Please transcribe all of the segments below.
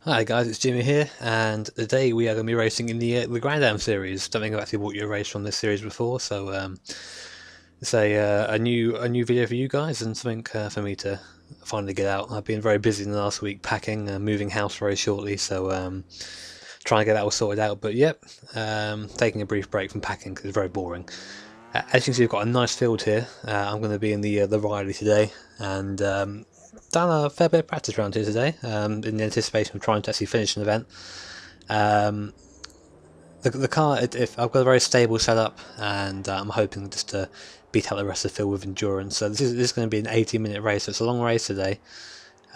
Hi guys, it's Jimmy here, and today we are going to be racing in the Grand Am series. Don't think I've actually bought you a race from this series before, so it's a new video for you guys and something for me to finally get out. I've been very busy in the last week packing, moving house very shortly, so trying to get that all sorted out. But yep, taking a brief break from packing because it's very boring. As you can see, we've got a nice field here. I'm going to be in the Riley today, and done a fair bit of practice around here today in the anticipation of trying to actually finish an event. The car, if I've got a very stable setup, and I'm hoping just to beat out the rest of the field with endurance. So this is going to be an 80-minute race. So it's a long race today,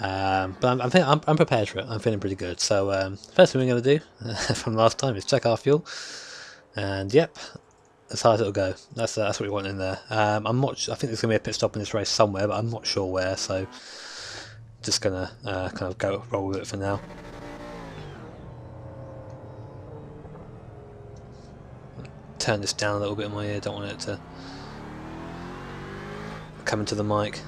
but I'm prepared for it. I'm feeling pretty good. So first thing we're going to do from last time is check our fuel, and yep, as hard as it'll go. That's what we want in there. I'm not. I think there's going to be a pit stop in this race somewhere, but I'm not sure where. So just gonna kind of go roll with it for now. Turn this down a little bit in my ear. Don't want it to come into the mic.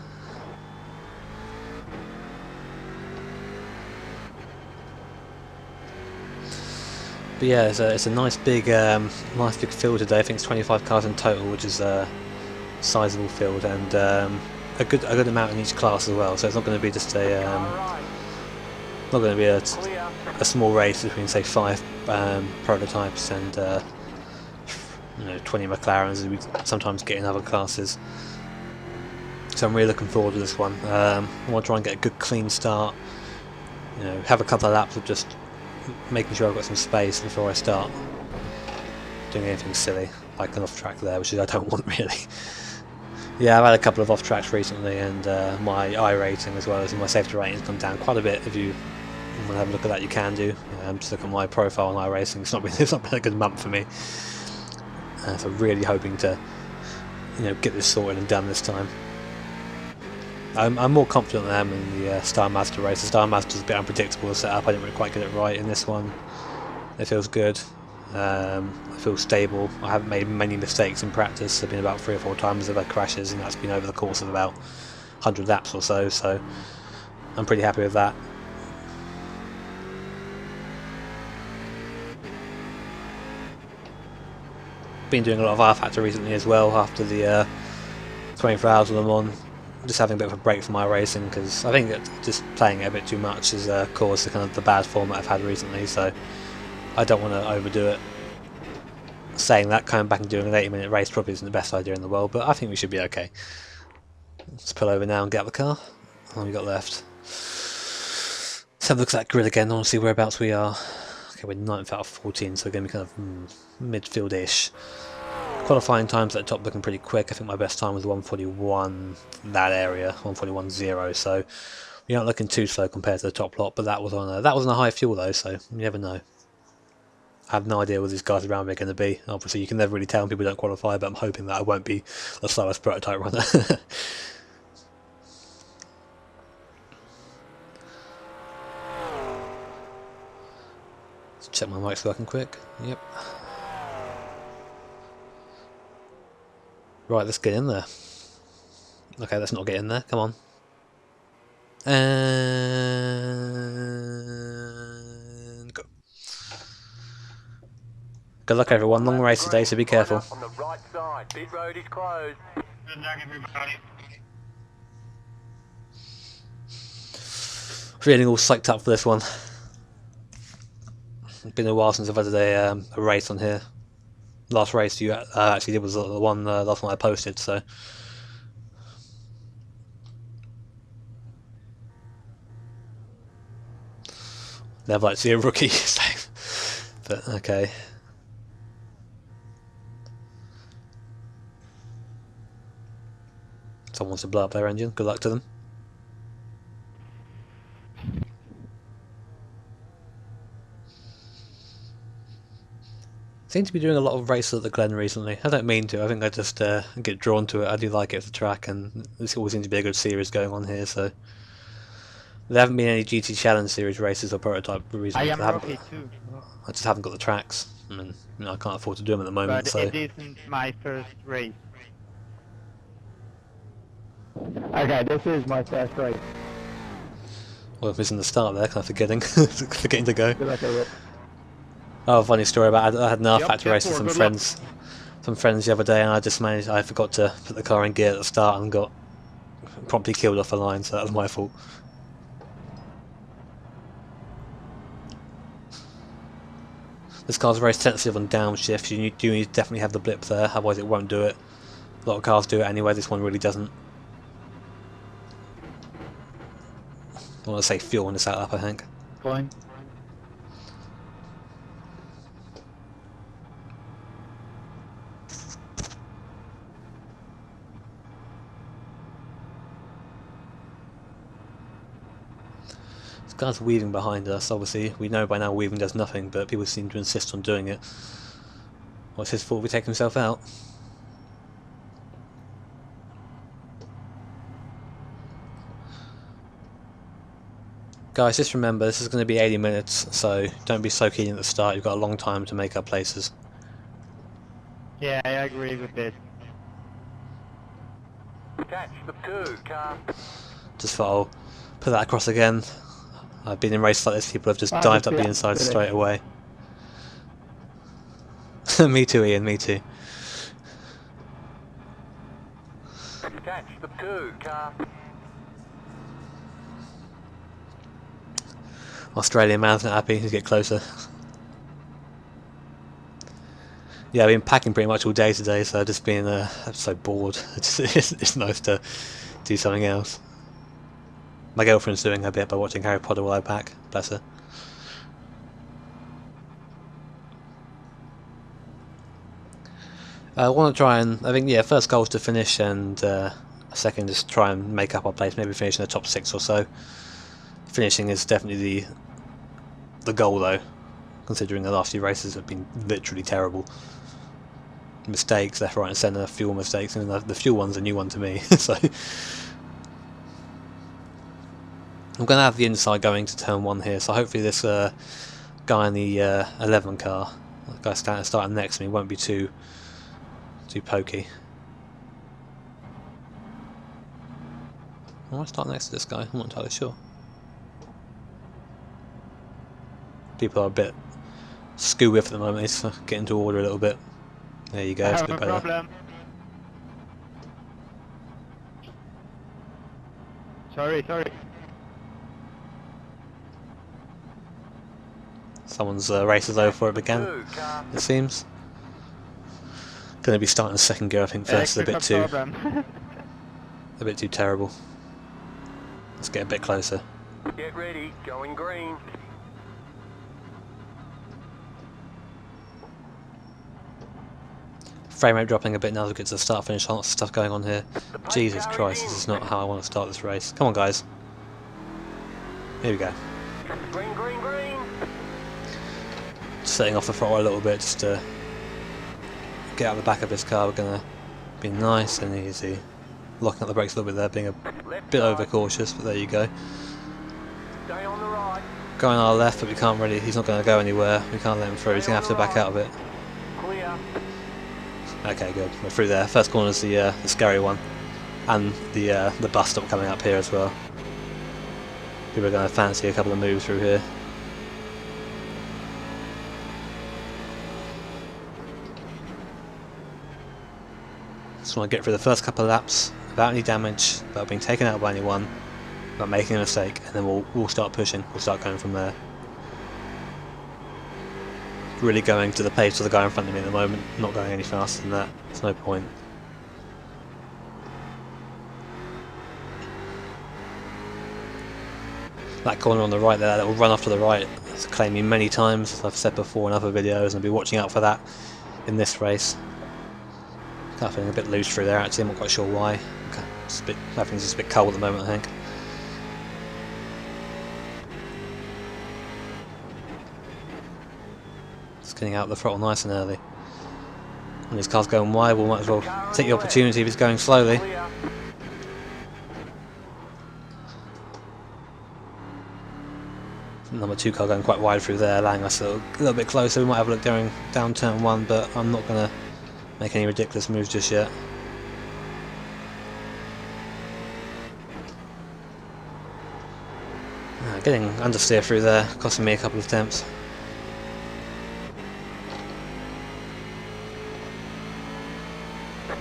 But yeah, it's a nice big field today. I think it's 25 cars in total, which is a sizable field, and a good amount in each class as well. So it's not going to be just a small race between say 5 prototypes and 20 McLarens as we sometimes get in other classes. So I'm really looking forward to this one. I want to try and get a good clean start. Have a couple of laps of just making sure I've got some space before I start doing anything silly, like an off-track there, which I don't want really. Yeah, I've had a couple of off-tracks recently, and my iRacing as well as my safety rating's gone down quite a bit. If you want to have a look at that, you can do. Just look at my profile on iRacing. It's not been a good month for me. So really hoping to get this sorted and done this time. I'm more confident than I am in the Star Master race. The Star Master's a bit unpredictable to set up. I didn't really quite get it right in this one. It feels good. I feel stable. I haven't made many mistakes in practice. There have been about 3 or 4 times I've had crashes, and that's been over the course of about 100 laps or so. So I'm pretty happy with that. Been doing a lot of R Factor recently as well after the 24 hours of Le Mans. Just having a bit of a break from my racing because I think that just playing it a bit too much has caused the bad form that I've had recently, so I don't want to overdo it. Saying that, coming back and doing an 80-minute race probably isn't the best idea in the world, but I think we should be okay. Let's pull over now and get out the car. What have we got left? Let's have a look at that grid again. I want to see whereabouts we are. Okay, we're 9th out of 14, so we're going to be kind of midfield-ish. Qualifying times at the top looking pretty quick. I think my best time was 1:41, that area, 1:41.0. So we aren't looking too slow compared to the top lot, but that was on a high fuel though, so you never know. I have no idea what these guys around me are going to be. Obviously, you can never really tell when people don't qualify, but I'm hoping that I won't be the slowest prototype runner. Let's check my mic's working quick. Yep. Right, let's get in there. Okay, let's not get in there. Come on. And go. Good luck, everyone. Long race today, so be careful. On the right side, pit road is closed. Good luck, everybody. Feeling all psyched up for this one. It's been a while since I've had a race on here. Last race you actually did was the last one I posted, so never like to see a rookie but okay. Someone wants to blow up their engine, good luck to them. Seem to be doing a lot of races at the Glen recently. I don't mean to, I think I just get drawn to it. I do like it as a track, and this always seems to be a good series going on here, so there haven't been any GT Challenge Series races or prototype recently. I am rookie too. I just haven't got the tracks, and I can't afford to do them at the moment. But So it isn't my first race. Okay, this is my first race. Well, if missing the start there, kind of forgetting, forgetting to go. Good luck with it. Oh, funny story about I had an R Yep, Factor step race with forward, some good luck. friends the other day, and I forgot to put the car in gear at the start and got promptly killed off the line, so that was my fault. This car's very sensitive on downshift. You do need to definitely have the blip there, otherwise it won't do it. A lot of cars do it anyway, this one really doesn't. I want to say fuel in the setup, I think. Fine. This guy's weaving behind us, obviously. We know by now weaving does nothing, but people seem to insist on doing it. What's his fault if he takes himself out? Guys, just remember, this is going to be 80 minutes, so don't be so keen at the start. You've got a long time to make up places. Yeah, I agree with this. Catch the 2, car. Just thought I'll put that across again. I've been in races like this, people have just Ah, dived up yeah, the inside really. straight away. Me too, Ian, me too. Catch the 2, car. Australian man's not happy, he's get closer. Yeah, I've been packing pretty much all day today, so I've just been I'm so bored. It's nice to do something else. My girlfriend's doing her bit by watching Harry Potter while I pack, bless her. I want to try and, I think, yeah, first goal is to finish, and second is try and make up our place, maybe finish in the top 6 or so. Finishing is definitely the goal though, considering the last few races have been literally terrible. Mistakes left, right and centre, fuel mistakes, and the fuel one's a new one to me, so... I'm going to have the inside going to turn 1 here, so hopefully this guy in the 11 car, the guy starting next to me, won't be too pokey. I want to start next to this guy, I'm not entirely sure. People are a bit skew with at the moment, it's getting to order a little bit. There you go, it's a bit No better. problem. Sorry. Someone's race is over before it began, 2, car. it seems. Going to be starting second gear, I think, first. No A bit too problem. terrible. Let's get a bit closer. Get ready, going green. Frame rate dropping a bit now as we get to the start finish, lots of stuff going on here. Jesus Christ, this is not how I want to start this race. Come on guys. Here we go. Green, green, green. Setting off the throttle a little bit just to get out the back of this car. We're going to be nice and easy. Locking up the brakes a little bit there, being a Left bit side. overcautious, but there you go. Stay on the right. Going on our left, but we can't really, he's not going to go anywhere. We can't let him through, he's going to have to back out of it. Clear. Okay, good. We're through there. First corner's the scary one, and the bus stop coming up here as well. People are going to fancy a couple of moves through here. Just want to get through the first couple of laps without any damage, without being taken out by anyone, without making a mistake, and then we'll start pushing. We'll start going from there. Really going to the pace of the guy in front of me at the moment, not going any faster than that. There's no point. That corner on the right there, that will run off to the right, it's claimed me many times, as I've said before in other videos, and I'll be watching out for that in this race. Kind of feeling a bit loose through there actually, I'm not quite sure why. Everything's just a bit cold at the moment, I think. Just getting out the throttle nice and early. When this car's going wide, we might as well take the opportunity if it's going slowly. Clear. Number 2 car going quite wide through there, allowing us a little bit closer. We might have a look going down turn 1, but I'm not going to make any ridiculous moves just yet. Getting understeer through there, costing me a couple of attempts.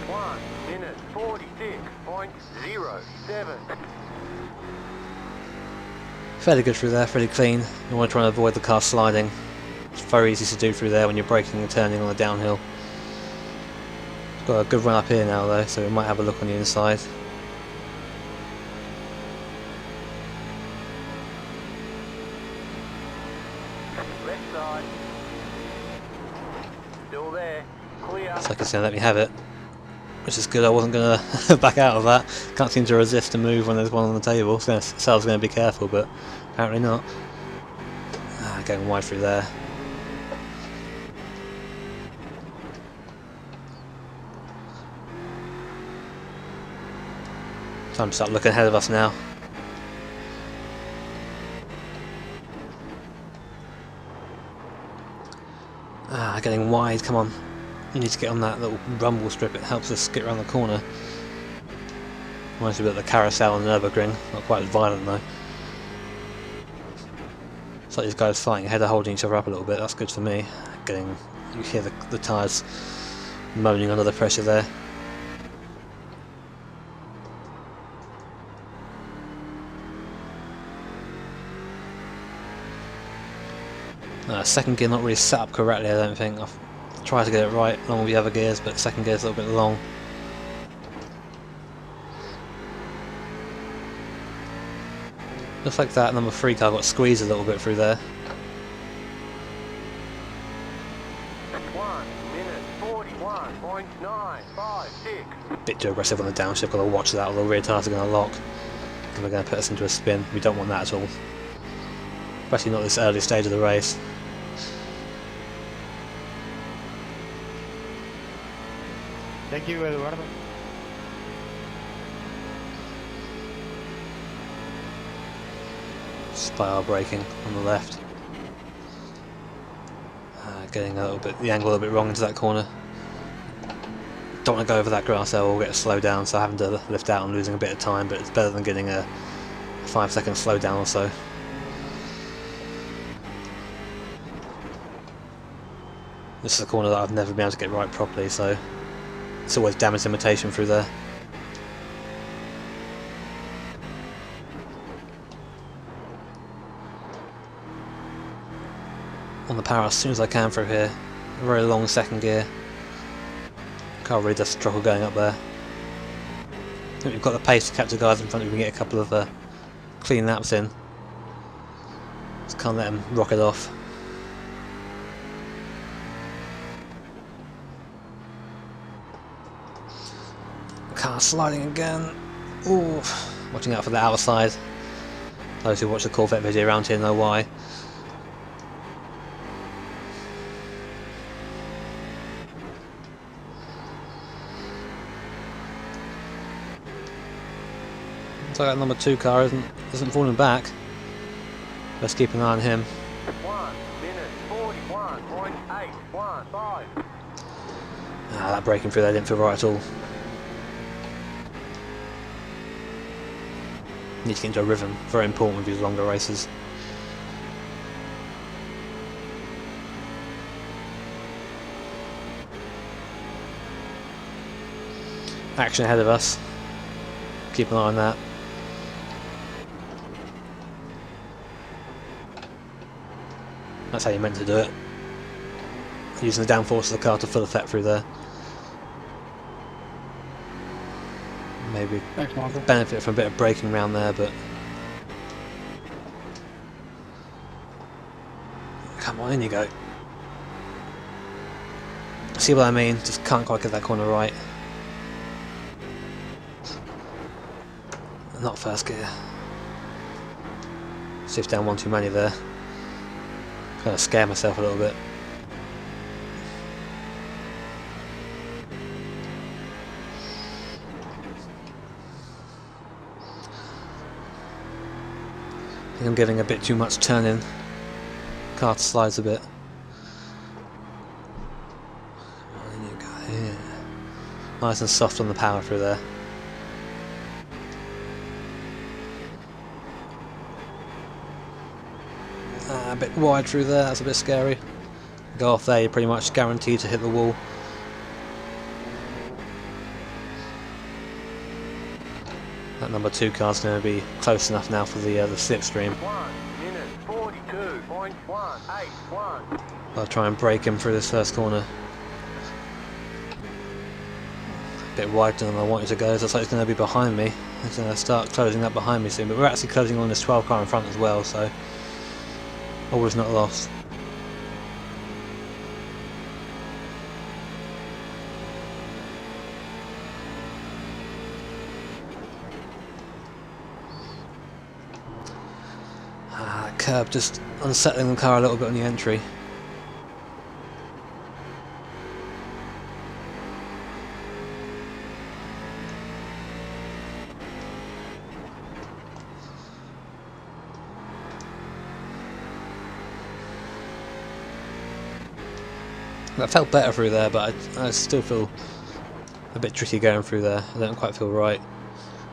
One minute 46.07. Fairly good through there, fairly clean. You want to try and avoid the car sliding. It's very easy to do through there when you're braking and turning on the downhill. It's got a good run up here now though, so we might have a look on the inside. Left side. Still there. Clear. Looks like it's going to let me have it, which is good. I wasn't going to back out of that. Can't seem to resist a move when there's one on the table. So I was going to be careful, but apparently not. Going wide through there. Time to start looking ahead of us now. Getting wide, come on. You need to get on that little rumble strip, it helps us get around the corner. Reminds me a bit of the carousel on the Nürburgring, not quite as violent though. It's like these guys fighting ahead, are holding each other up a little bit, that's good for me. You hear the tyres moaning under the pressure there. Second gear not really set up correctly, I don't think. I've tried to get it right along with the other gears, but second gear's a little bit long. Looks like that number 3 car got squeezed a little bit through there. 1 minute 41.956. Bit too aggressive on the downshift, got to watch that or the rear tyres are going to lock. And they're going to put us into a spin. We don't want that at all. Especially not this early stage of the race. Thank you, Eduardo. Spiral braking on the left. Getting a little bit, the angle a little bit wrong into that corner. Don't want to go over that grass there or we'll get slowed down, so having to lift out and losing a bit of time, but it's better than getting a 5-second slowdown or so. This is a corner that I've never been able to get right properly, so it's always damage limitation through there. On the power as soon as I can through here. A very long second gear. Car really does struggle going up there. I think we've got the pace to catch the guys in front if we can get a couple of clean laps in. Just can't let them rock it off. Car sliding again. Ooh, watching out for the outside. Those who watch the Corvette video around here know why. Looks like that number 2 car isn't falling back. Let's keep an eye on him. 1 minute 41.815. That braking through there didn't feel right at all. Need to get into a rhythm, very important with these longer races. Action ahead of us. Keep an eye on that. That's how you're meant to do it. Using the downforce of the car to full effect through there. Maybe benefit from a bit of braking around there, but come on, in you go. See what I mean? Just can't quite get that corner right. Not first gear. Shift down one too many there. Kind of scare myself a little bit. I think I'm giving a bit too much turning. Car slides a bit. There you go. Yeah. Nice and soft on the power through there. a bit wide through there, that's a bit scary. Go off there, you're pretty much guaranteed to hit the wall. That number 2 car's going to be close enough now for the slipstream. 1:42.181. I'll try and break him through this first corner. A bit wider than I wanted to go. It looks like it's going to be behind me. It's going to start closing up behind me soon, but we're actually closing on this 12 car in front as well, so all is not lost. That curb just unsettling the car a little bit on the entry. That felt better through there, but I still feel a bit tricky going through there. I don't quite feel right.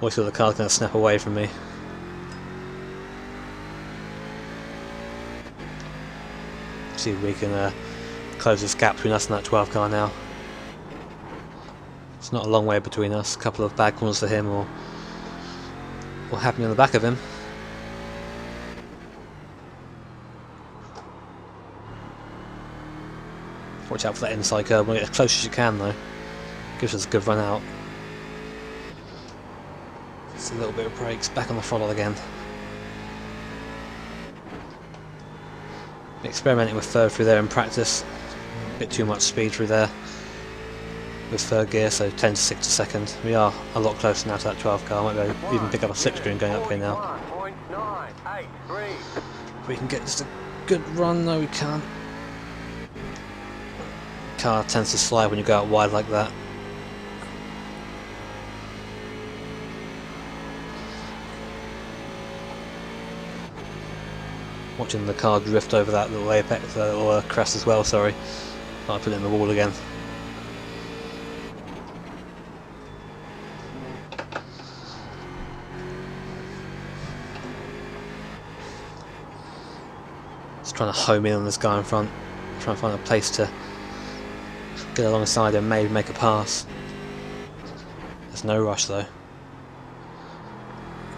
Always feel the car's going to snap away from me. See if we can close this gap between us and that 12 car now. It's not a long way between us. A couple of bad corners for him, or happening on the back of him. Watch out for that inside curb. Want to get as close as you can though. Gives us a good run out. Just a little bit of brakes. Back on the throttle again. Experimenting with third through there in practice. A bit too much speed through there with third gear, so 10 to 6 a second. We are a lot closer now to that 12 car. Might be able to even pick up a slipstream going up here now. If we can get just a good run, no we can't. Car tends to slide when you go out wide like that. Watching the car drift over that little apex, or crest as well, sorry. I put it in the wall again. Just trying to home in on this guy in front. Trying to find a place to get alongside and maybe make a pass. There's no rush though.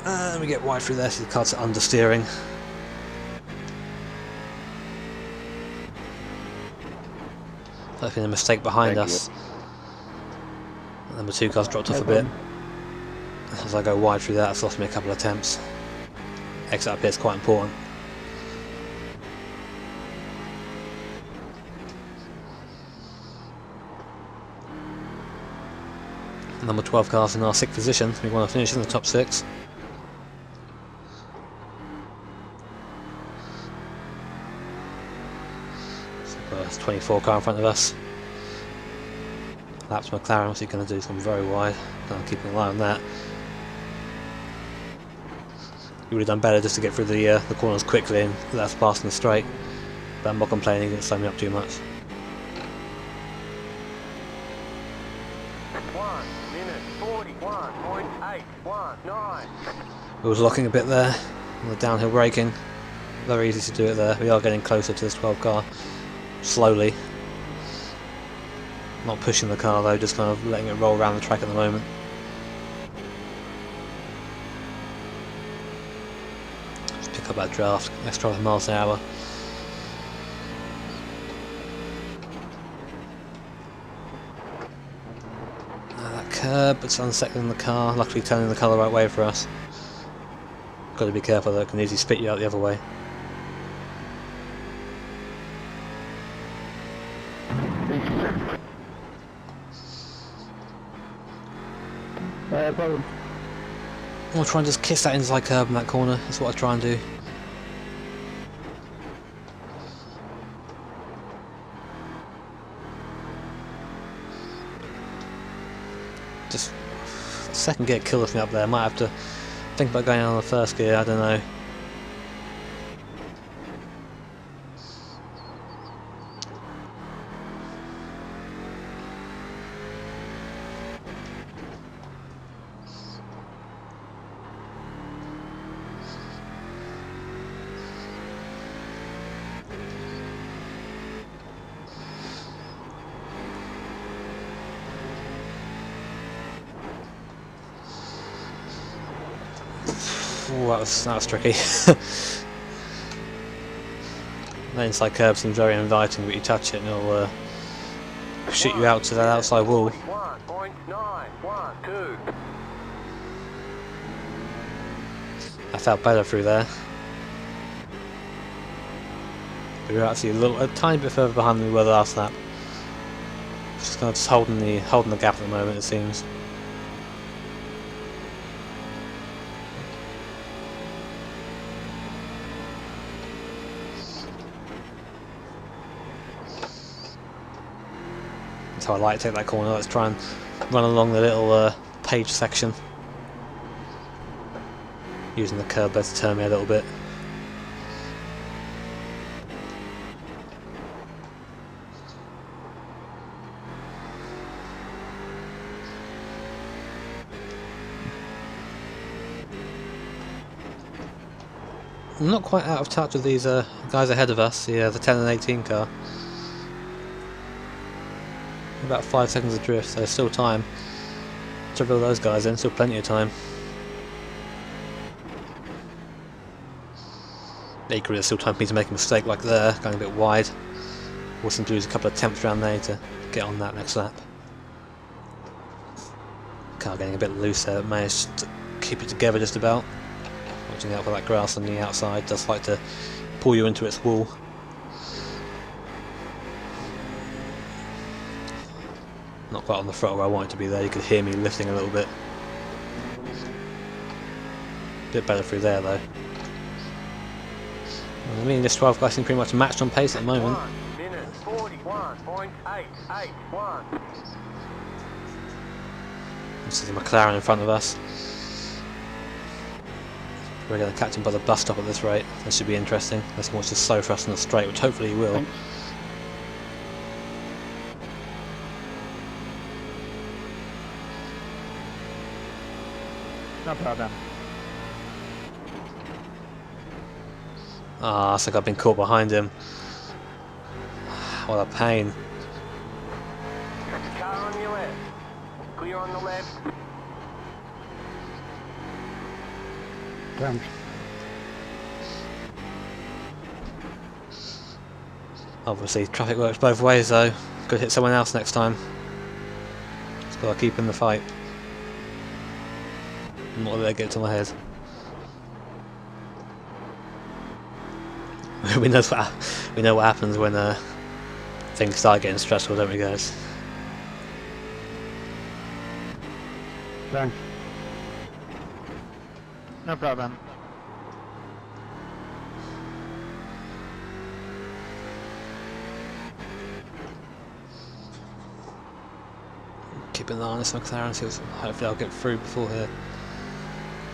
And we get wide through there, so the car's understeering. There's been a mistake behind us. Number 2 car's dropped off a bit. As I go wide through that, it's lost me a couple of attempts. Exit up here is quite important. Number 12 car's in our 6th position. We want to finish in the top 6. There's 24 car in front of us. Laps McLaren, what's he going to do? He's going very wide. I'm keeping an eye on that. He would have done better just to get through the corners quickly and let us pass in the straight. But I'm not complaining, he didn't slow me up too much. 1:41.819. We was locking a bit there on the downhill braking. Very easy to do it there. We are getting closer to this 12 car. Slowly. Not pushing the car though, just kind of letting it roll around the track at the moment. Just pick up that draft, extra 12 miles an hour. That curb, it's unsettling the car, luckily turning the car the right way for us. Got to be careful though, it can easily spit you out the other way. I'll try and just kiss that inside curb in that corner, that's what I try and do. Just second gear kills me up there, might have to think about going on the first gear, I don't know. Ooh, that was tricky. That inside curve seems very inviting, but you touch it and it'll shoot you out to that outside wall. 1.912. I felt better through there. We were actually a tiny bit further behind than we were the last lap. Just kind of holding the gap at the moment, it seems. That's how I like to take that corner. Let's try and run along the little page section, using the curb there to turn me a little bit. I'm not quite out of touch with these guys ahead of us, the 10 and 18 car. About 5 seconds of drift, so there's still time to reel those guys in, still plenty of time. Equally, there's still time for me to make a mistake like there, going a bit wide. We'll simply lose a couple of attempts around there to get on that next lap. Car getting a bit loose there, but managed to keep it together just about. Watching out for that grass on the outside, does like to pull you into its wall. Not quite on the throttle where I want it to be there, you could hear me lifting a little bit. Bit better through there though. I mean, this 12 guy seems pretty much matched on pace at the moment. 1 minute 41.881. This is the McLaren in front of us. We're going to catch him by the bus stop at this rate. This should be interesting. Unless he wants to slow for us in the straight, which hopefully he will. No problem. Ah, it's like I've been caught behind him. What a pain. Car on your left. Clear on the left. Thanks. Obviously, traffic works both ways though. Could hit someone else next time. Just gotta keep in the fight. Not let it get to my head. we know what happens when things start getting stressful, don't we, guys? Thanks. No problem. Keep an eye on this McLaren, so hopefully I'll get through before here.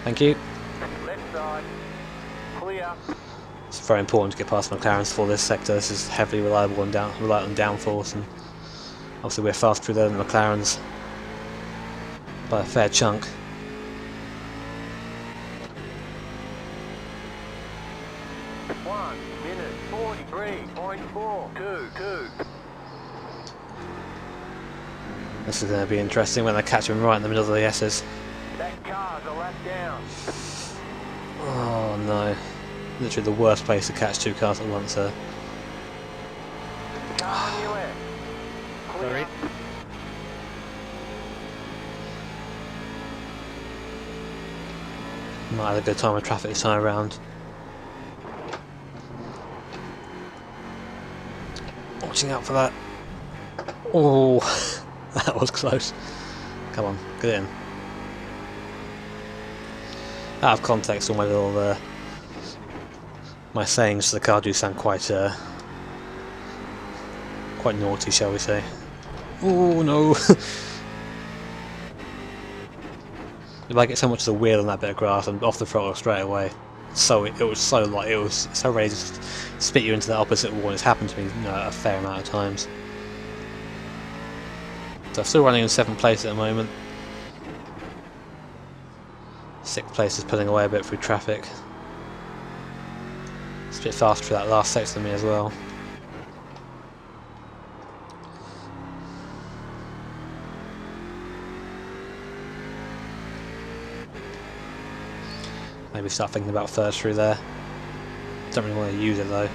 Thank you. Left side. Clear. It's very important to get past McLarens for this sector. This is heavily reliant on downforce, and obviously we're fast through there than the McLarens by a fair chunk. Minute 43.422. This is going to be interesting when they catch him right in the middle of the S's. That car's a lap down. Oh no. Literally the worst place to catch two cars at once there. Car on your left. Clear. Sorry. Might have a good time with traffic this time around. Watching out for that. Oh, that was close. Come on, get in. Out of context, all my little my sayings to the car do sound quite quite naughty, shall we say? Oh no! If I get so much of the wheel on that bit of grass, I'm off the throttle straight away. So it was so ready to just spit you into the opposite wall. It's happened to me, a fair amount of times. So I'm still running in 7th place at the moment. 6th place is pulling away a bit through traffic. It's a bit faster for that last section than me as well. Maybe start thinking about third through there. Don't really want to use it though.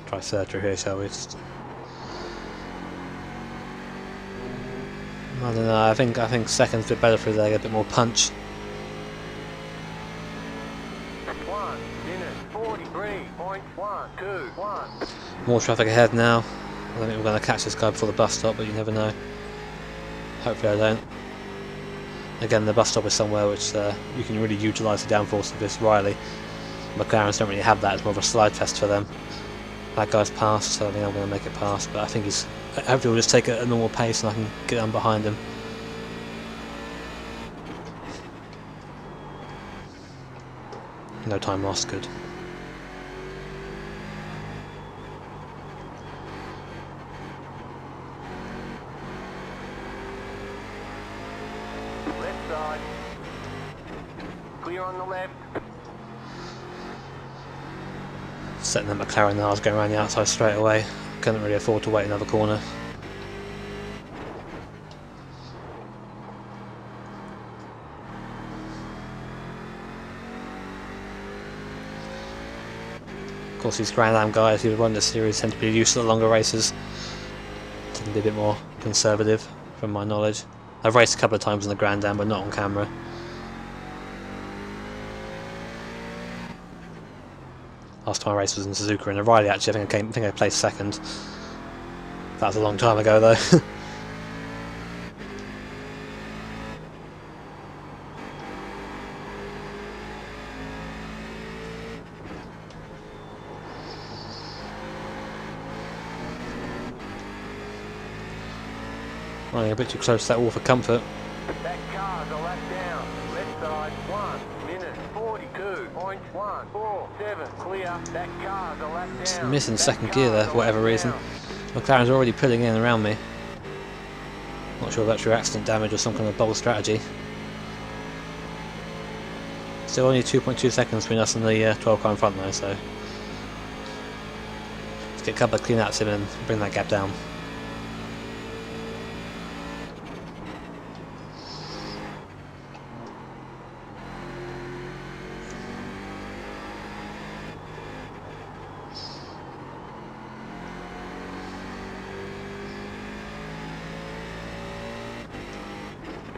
Try third through here, shall we? I don't know. I think second's a bit better through there. Get a bit more punch. 1 minute 43.121. More traffic ahead now. I don't think we're going to catch this guy before the bus stop, but you never know. Hopefully I don't. Again, the bus stop is somewhere which you can really utilise the downforce of this Riley. McLarens don't really have that, it's more of a slide test for them. That guy's passed, so I think I'm going to make it past, but I think he's... Hopefully we'll just take it at a normal pace and I can get on behind him. No time lost, good. Left side. Clear on the left. Setting that McLaren now, I was going around the outside straight away. Couldn't really afford to wait another corner. Of course, these Grand Am guys who run this series tend to be used to the longer races. Tend to be a bit more conservative, from my knowledge. I've raced a couple of times in the Grand Am, but not on camera. Last time I raced was in Suzuka and Riley. Actually, I think I placed second. That was a long time ago, though. Running a bit too close to that wall for comfort. That car's a lap down. Left side. 1 minute 42.147. Clear. That car's a lap down. Just missing That second gear there car's for a whatever lap reason. down. McLaren's already pulling in around me. Not sure if that's through accident damage or some kind of bold strategy. Still only 2.2 seconds between us and the 12 car in front though, so let's get a couple of clean outs in and bring that gap down.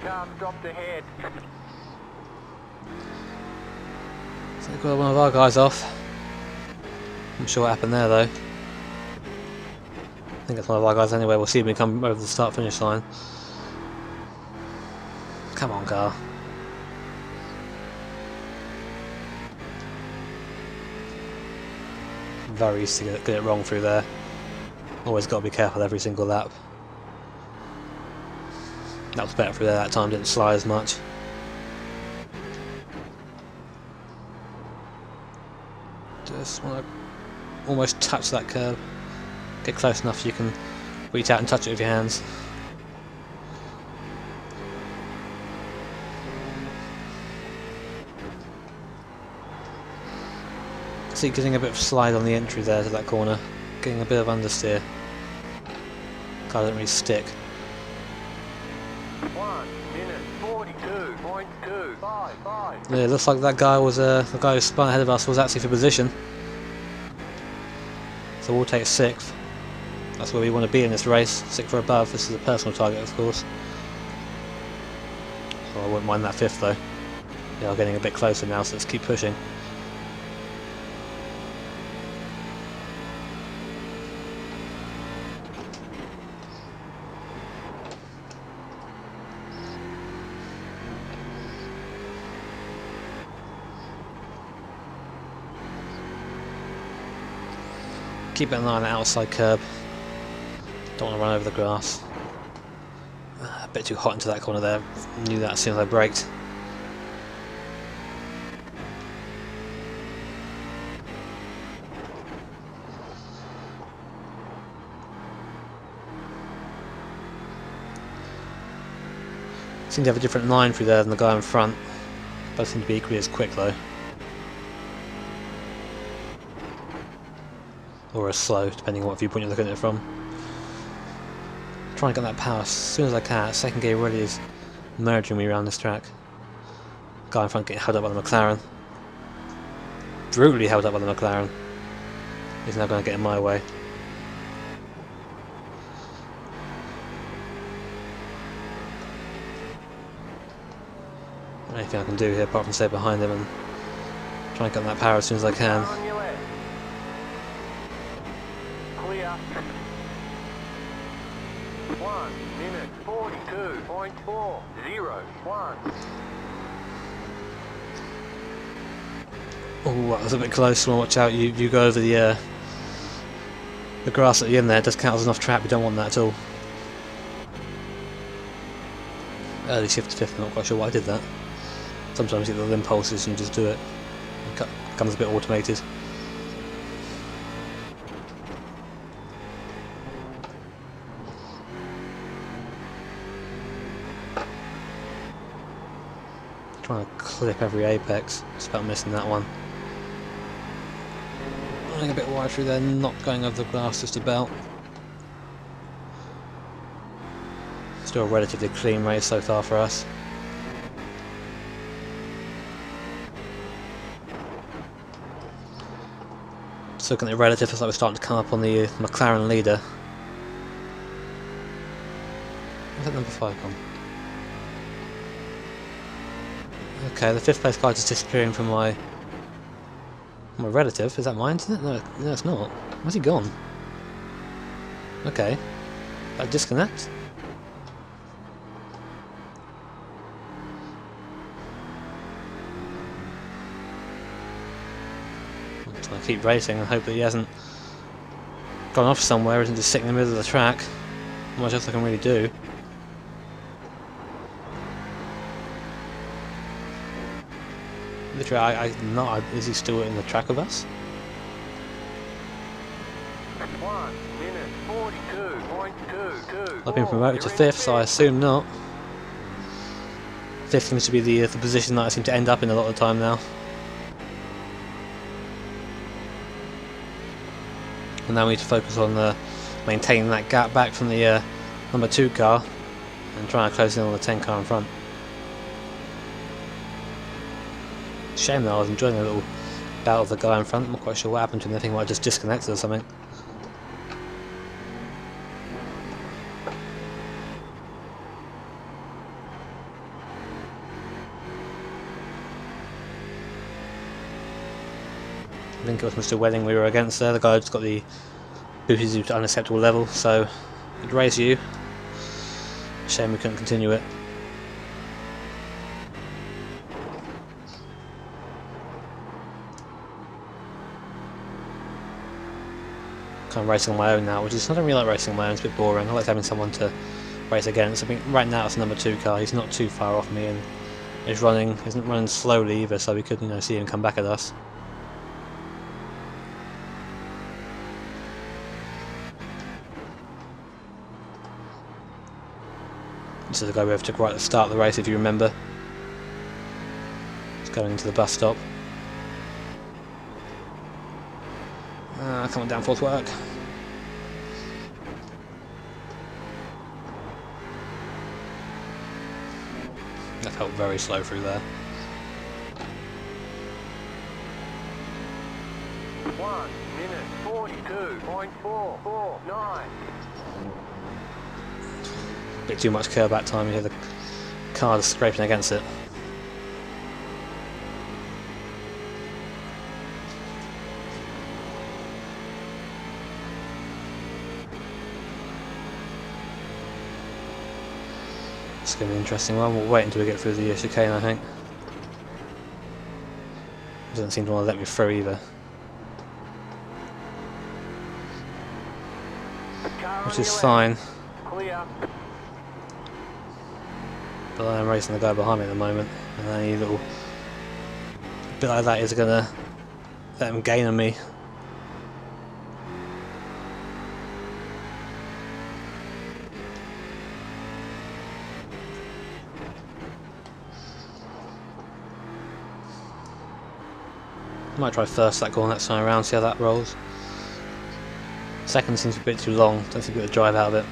Car stopped ahead. So we've got one of our guys off. I'm sure what happened there though. I think it's one of our guys anyway. We'll see when we come over the start finish line. Come on, car. Very easy to get it wrong through there. Always got to be careful every single lap. That was better through there that time, didn't slide as much. Just want to almost touch that curb. Get close enough so you can reach out and touch it with your hands. See, getting a bit of slide on the entry there to that corner. Getting a bit of understeer. Car doesn't really stick. 1 minute 42.255. Yeah, it looks like that guy was the guy who spun ahead of us was actually for position. So we'll take 6th. That's where we want to be in this race. 6th or above. This is a personal target, of course. So I wouldn't mind that 5th though. Yeah, we're getting a bit closer now, so let's keep pushing. Keep an eye on the outside curb. Don't want to run over the grass. A bit too hot into that corner there. Knew that as soon as I braked. Seem to have a different line through there than the guy in front. Both seem to be equally as quick though. Or as slow, depending on what viewpoint you're looking at it from. Trying to get that power as soon as I can. Second gear really is merging me around this track. Guy in front getting held up by the McLaren. Brutally held up by the McLaren. He's now going to get in my way. Anything I can do here apart from stay behind him and try and get that power as soon as I can. On your left. Clear. 1 minute 42.401. Oh, that was a bit close. Watch out! You go over the grass at the end there. It does count as an off track. We don't want that at all. Early shift to fifth. I'm not quite sure why I did that. Sometimes you get the impulses and you just do it. It becomes a bit automated. Trying to clip every apex. Just about missing that one. Running a bit wide through there, not going over the glass just about. Still a relatively clean race so far for us. Just looking at the relative, looks like we're starting to come up on the McLaren leader. Where's that number 5 gone? Okay, the 5th place guy is disappearing from my relative. Is that mine? Isn't it? No, it's not. Where's he gone? Okay. That disconnect? I'm trying to keep racing and hope that he hasn't gone off somewhere, isn't just sitting in the middle of the track. Not much else I can really do. Literally, I'm not. Is he still in the track with us? 1 minute 42.22. I've been promoted to 5th, so I assume not. 5th seems to be the position that I seem to end up in a lot of the time now. And now we need to focus on maintaining that gap back from the number 2 car and trying to close in on the 10 car in front. Shame that I was enjoying a little bout of the guy in front. I'm not quite sure what happened to him. I think he might have just disconnected or something. I think it was Mr. Wedding we were against there. The guy just got the boosted to unacceptable level, so good race you. Shame we couldn't continue it. Kind of racing on my own now, which is, I don't really like racing on my own, it's a bit boring. I like having someone to race against. I think right now it's the number 2 car, he's not too far off me and isn't running slowly either, so we could, see him come back at us. This is the guy we took right at the start of the race, if you remember. It's going into the bus stop. Coming down fourth work. That felt very slow through there. 1 minute 42.449. Bit too much curb that time, you hear the car just scraping against it. It's going to be an interesting one. We'll wait until we get through the chicane, I think. Doesn't seem to want to let me through either. Which is fine. Clear. But I am racing the guy behind me at the moment. And any little bit like that is going to let him gain on me. Might try first that corner next time around, see how that rolls. Second seems a bit too long, don't think we get the drive out of it.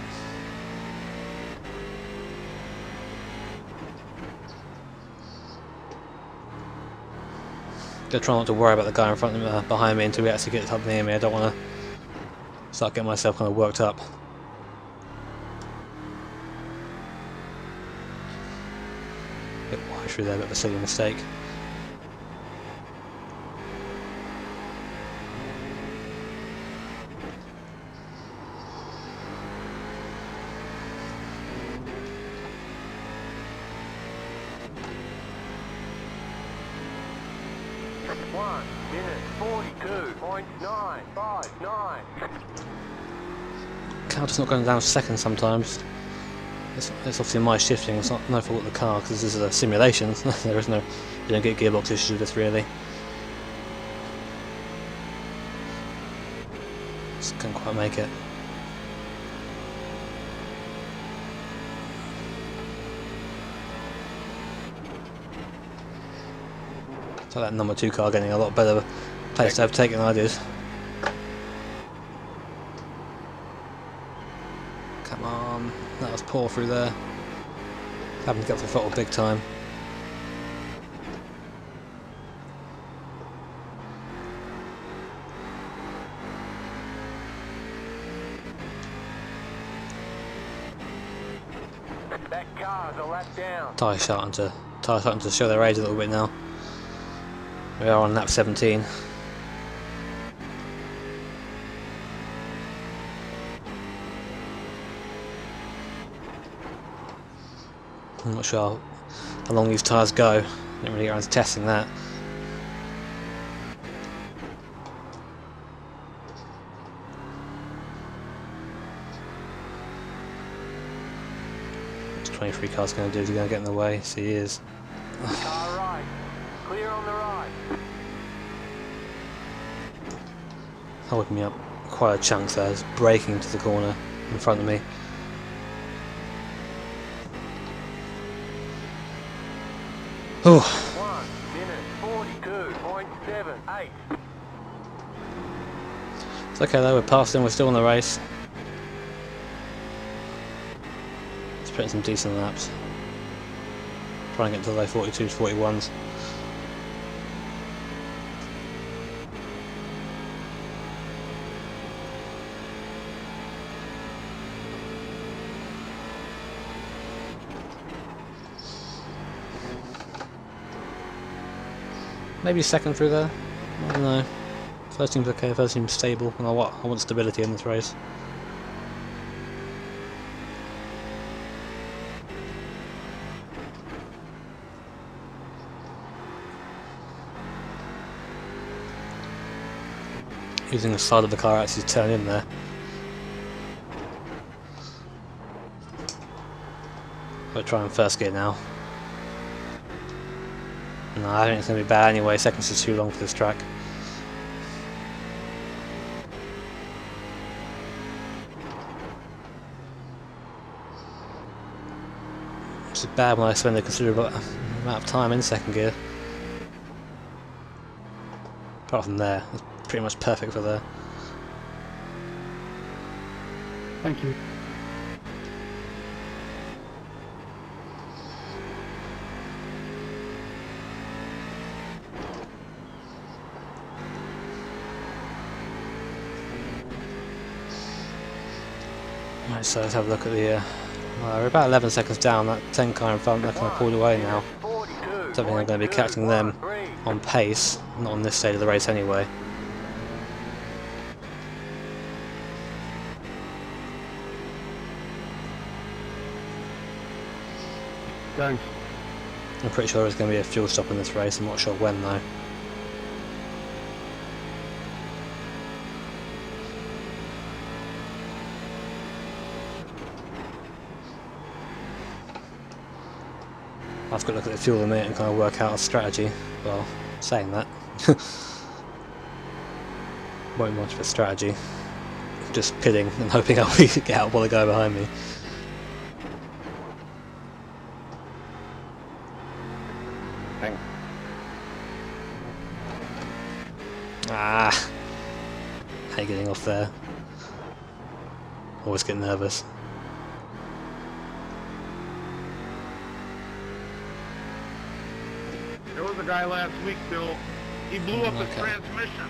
Gonna try not to worry about the guy in front of me, behind me until he actually gets up near me. I don't want to start getting myself kind of worked up. Bit wide through there, bit of a silly mistake. One minute 42.959. Car just not going down seconds sometimes. It's obviously my shifting, it's not no fault of the car because this is a simulation. There is no, you don't get gearbox issues with this really. Just couldn't quite make it. So that number 2 car getting a lot better place to have taken than I did. Come on, that was poor through there. Having to get off the throttle big time. That car's a lap down. Tyre starting to show their age a little bit now. We are on lap 17. I'm not sure how long these tyres go. Didn't really get around to testing that. What's 23 cars going to do? Is he going to get in the way? Yes, he is. Car right. Clear on the right. Holding me up quite a chunk there. It's braking into the corner in front of me. Oh. 1 minute 42.78. It's okay though, we're past him, we're still in the race. Let's put in some decent laps. Try and get to the low 42s, 41s. Maybe second through there. I don't know. First seems okay, first seems stable, and I want stability in this race. Using the side of the car actually to turn in there. I'll try and first gear now. No, I think it's going to be bad anyway, seconds is too long for this track. It's bad when I spend a considerable amount of time in second gear. Apart from there, it's pretty much perfect for there. Thank you. Right, so let's have a look at the... we're about 11 seconds down, that 10 car in front, they're kind of pulled away now. Don't think I'm going to be catching them on pace, not on this stage of the race anyway. Thanks. I'm pretty sure there's going to be a fuel stop in this race, I'm not sure when though. I've got to look at the fuel in a minute and kind of work out a strategy. Well, saying that. Won't be much of a strategy. Just pitting and hoping I'll get out while the guy behind me. Thanks. Ah! How you getting off there? Always get nervous. There was a guy last week, Bill. He blew up the Okay. transmission.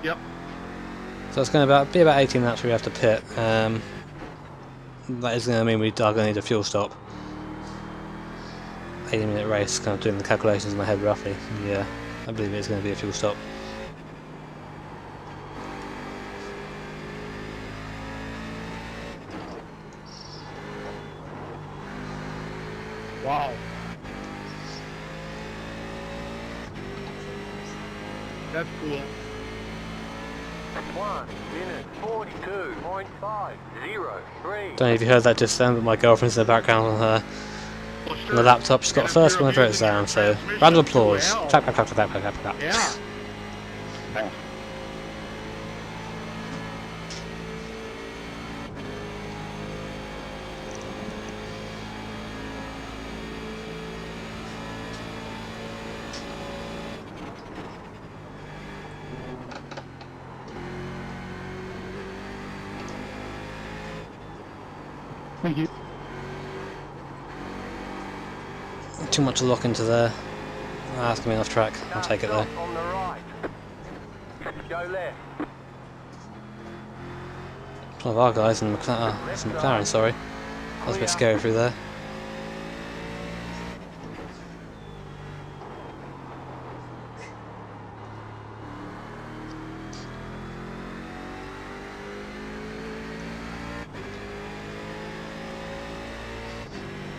Yep. So it's going to be about 18 laps we have to pit. That is going to mean we are going to need a fuel stop. 80-minute race, kind of doing the calculations in my head roughly. Yeah, I believe it's going to be a fuel stop. Wow. That's cool. 1 minute 42.503. Don't know if you heard that just then, but my girlfriend's in the background on her Well, on the laptop. She's got the first one of her exam, so round of applause. Wow. Clap, clap, clap, clap, clap, clap, clap. Yeah. Thank you. Too much to lock into there. Ah, that's going to be enough track. I'll take it though. On the right. Go left. One of our guys in the it's a McLaren, sorry. That was a bit scary through there.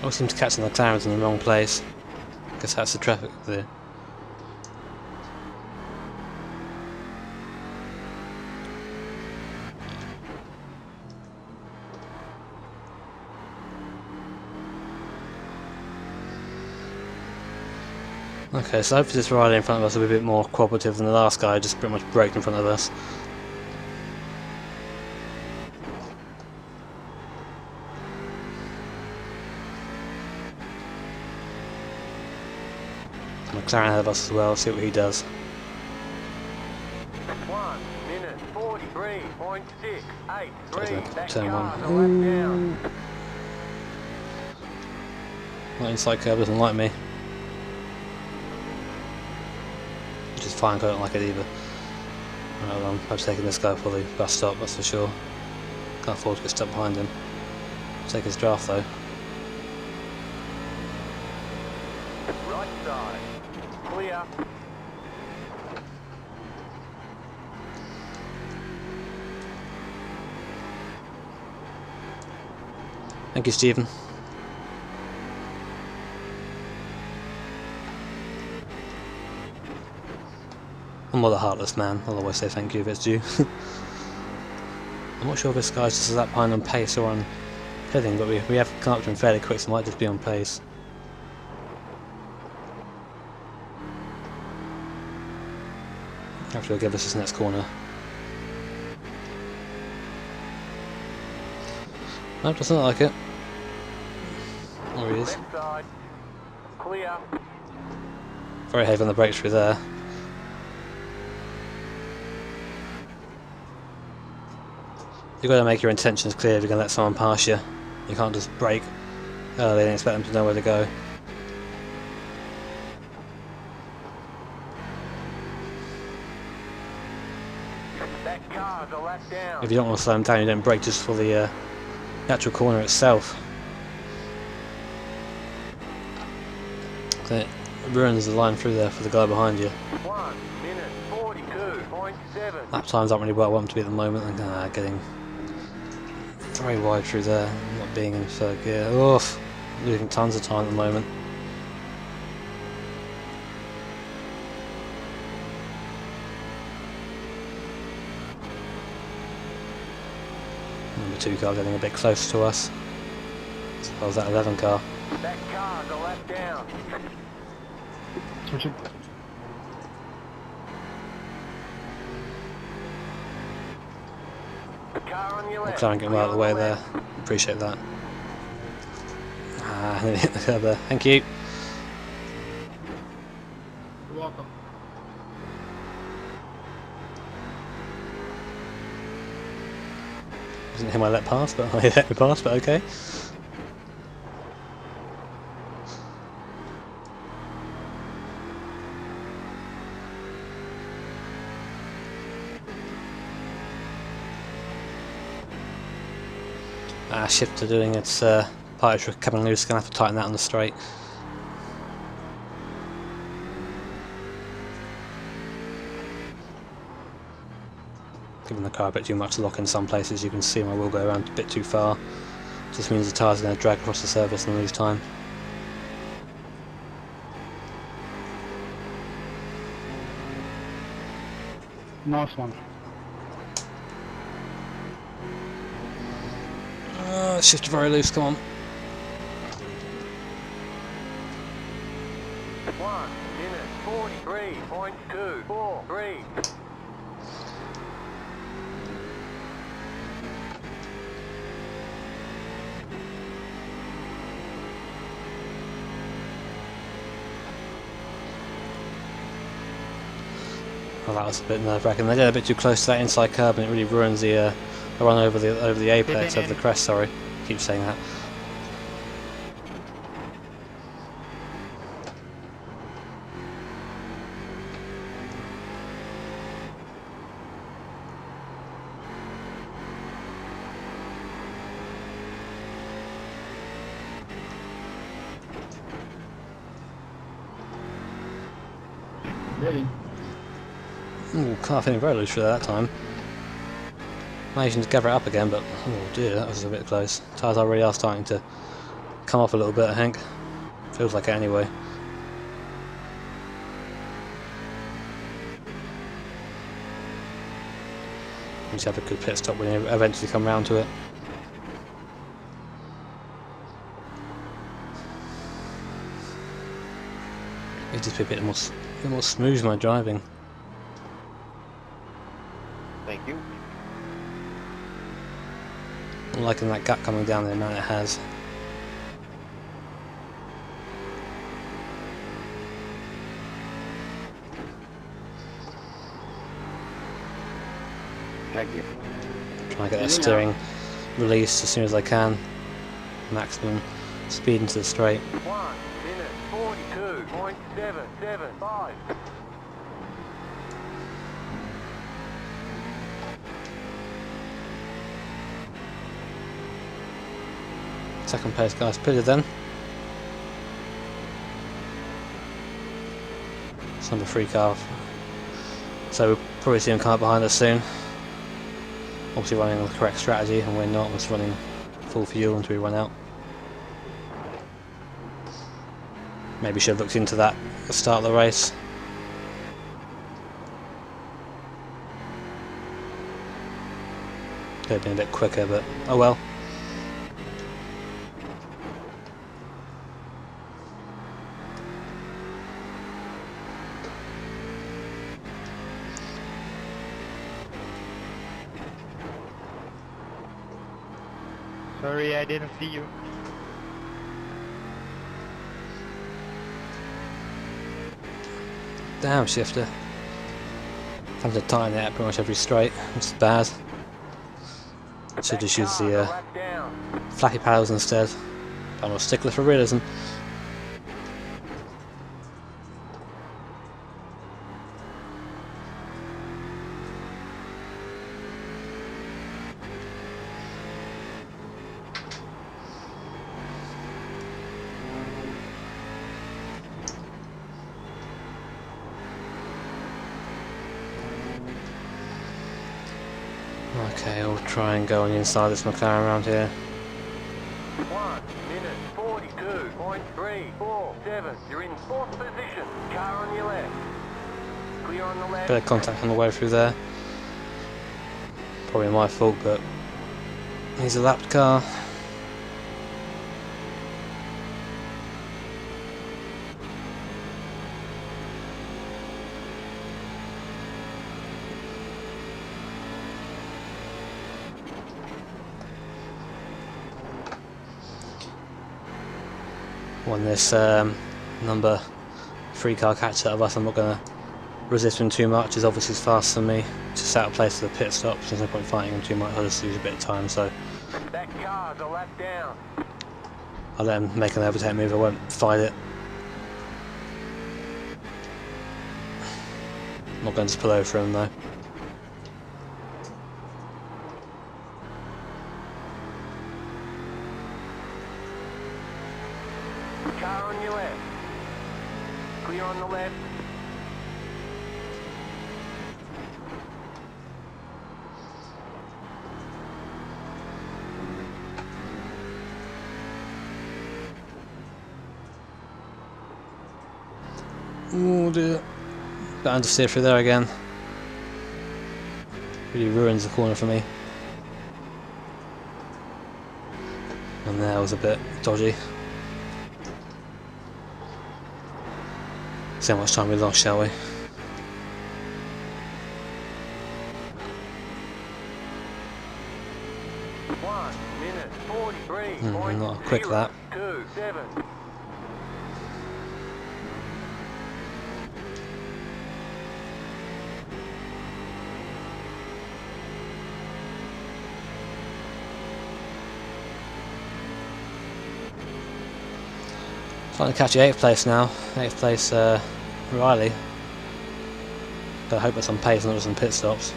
Always seem to catch the McLarens in the wrong place. Guess that's the traffic there. Okay, so hopefully this rider in front of us will be a bit more cooperative than the last guy, just pretty much braked in front of us. McLaren ahead of us as well, see what he does. 1 minute 43.683. That Turn car's a one. lap down. That inside curb doesn't like me. Which is fine, 'cause I don't like it either. Right, well, I'm taking this guy for the bus stop, that's for sure. Can't afford to get stuck behind him. Take his draft though. Right side. Clear. Thank you, Stephen. I'm not a heartless man, I'll always say thank you if it's due. I'm not sure if this guy's just that behind on pace or on heading, but we have come up to him fairly quick, so it might just be on pace. After he'll give us this next corner. No, doesn't look like it. There he is. Left side. Clear. Very heavy on the brakes through there. You've got to make your intentions clear if you're going to let someone pass you. You can't just brake early and expect them to know where to go. That car's a lap down. If you don't want to slow them down, you don't brake just for the actual corner itself. It ruins the line through there for the guy behind you. 1 minute 42.7. Lap times aren't really where I want them to be at the moment. I'm getting very wide through there, not being in third gear. Oof, losing tons of time at the moment. Number 2 car getting a bit close to us. As well as that 11 car. That car's a lap down. Switching. Car on your left. McLaren getting out of the way there. Appreciate that. Ah, and then hit the curb there. Thank you. You're welcome. Doesn't hit my let pass, but I let me pass, but okay. Shifter doing its party trick coming loose, gonna have to tighten that on the straight. Giving the car a bit too much lock in some places, you can see my wheel go around a bit too far. Just means the tyres are going to drag across the surface and lose time. Nice one. Shifter very loose, come on. 1 minute 43.243. Well, that was a bit nerve-wracking. They get a bit too close to that inside curb and it really ruins the run over the apex, over the crest, sorry. I keep saying that. Ready. Ooh, car feeling very loose for that time. Managing to gather it up again, but oh dear, that was a bit close. Tyres already are starting to come off a little bit, I think. Feels like it anyway. Just have a good pit stop when you eventually come round to it. It'd just be a bit more smooth my driving. Thank you. I'm liking that gap coming down the amount it has. Thank you. Trying to get that steering released as soon as I can. Maximum speed into the straight. 1 minute 42.775. Second place guy's pitted then. It's number 3 car. So we'll probably see him come up behind us soon. Obviously running the correct strategy, and we're not. We're just running full fuel until we run out. Maybe should have looked into that at the start of the race. Could have been a bit quicker, but oh well. Sorry, I didn't see you. Damn, shifter. Having to tighten it at pretty much every straight. It's bad. Should just use the flappy paddles instead. I'm a stickler for realism. Okay, I'll try and go on the inside of this McLaren around here. 1 minute 42.347. You're in 4th position. Car on your left. Clear on the left. Bit of contact on the way through there. Probably my fault, but he's a lapped car. When this number 3 car catches out of us, I'm not going to resist him too much. He's obviously faster than me. Just out of place for the pit stop, so there's no point fighting him too much. I'll just lose a bit of time, so That car's a lap down. I'll let him make an overtake move. I won't fight it. I'm not going to pull over for him though. on the left. Ooh, dear. Got understeer through there again. Really ruins the corner for me. And there was a bit dodgy. See how much time we lost, shall we? 1 minute 43. Not a quick lap. 27. Trying to catch the 8th place now. 8th place, Riley. But I hope it's on pace and not just on pit stops.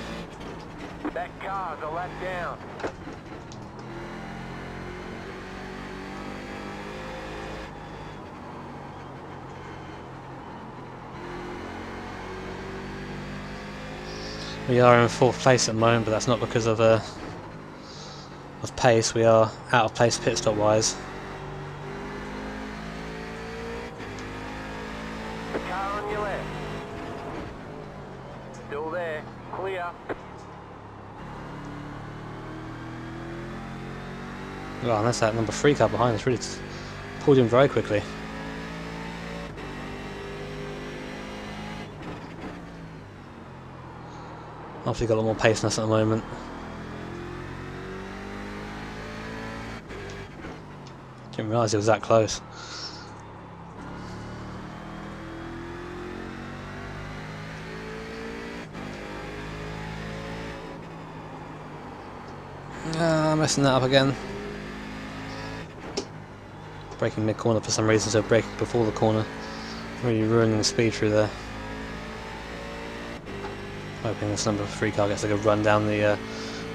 That car's a lap down. We are in 4th place at the moment, but that's not because of pace. We are out of place pit stop wise. Car on your left. Still there. Clear. Well, and that's that number 3 car behind us. Really pulled in very quickly. Obviously got a lot more pace than us at the moment. Didn't realise it was that close. Messing that up again. Braking mid-corner for some reason, so braking before the corner. Really ruining the speed through there. Hoping this number 3 car gets a good run down the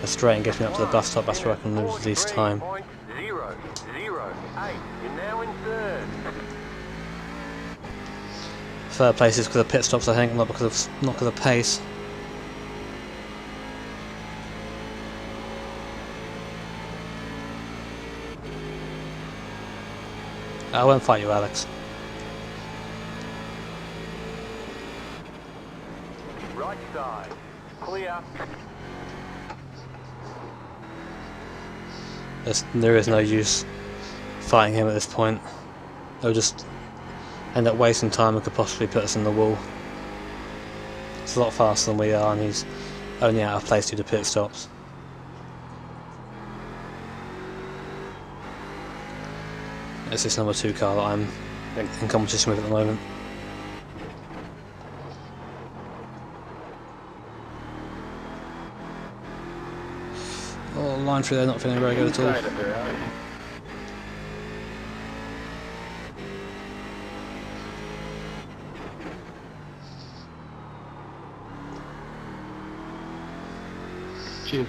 straight and gets me up to the bus stop. That's where I can lose the least time. 0.008. You're now in third. Third place is because of pit stops, I think, not because of pace. I won't fight you, Alex. Right side. Clear. There is no use fighting him at this point. He'll just end up wasting time and could possibly put us in the wall. It's a lot faster than we are, and he's only out of place due to pit stops. It's this number 2 car that I'm in competition with at the moment. Oh, line through there, not feeling very good at all. Cheers.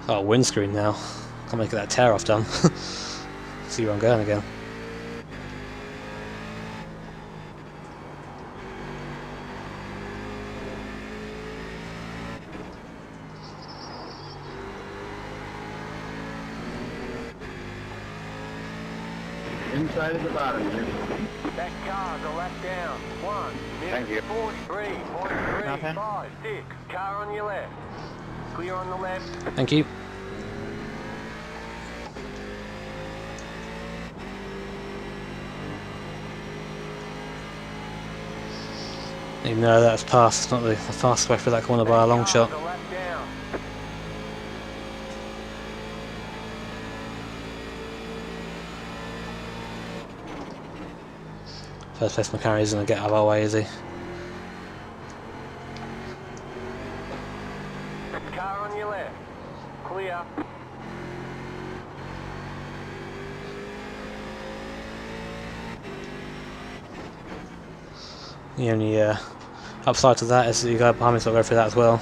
Oh, windscreen now. Can't make that tear off done. See where I'm going again. Inside at the bottom here. That car's a lap down. 1 minute 43.356. Car on your left. Clear on the left. Thank you. Even though that's past, it's not the fastest way through that corner by a long shot. Car's a lap down. First place McCarry isn't going to get out of our way, is he? Car on your left. Clear. The only upside to that is that you go behind me's got to go through that as well.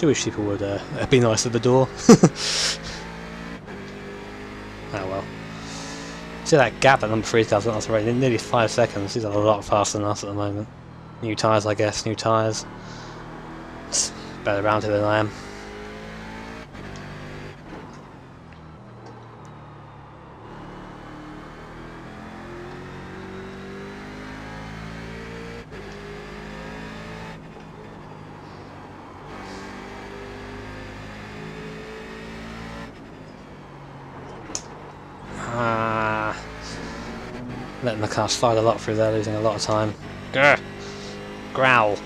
do wish people would be nice at the door. Oh well. See that gap at number 3 does not already nearly 5 seconds. He's a lot faster than us at the moment. New tyres, I guess. New tyres. It's better around here than I am. Letting the car slide a lot through there, losing a lot of time. Grr! Growl!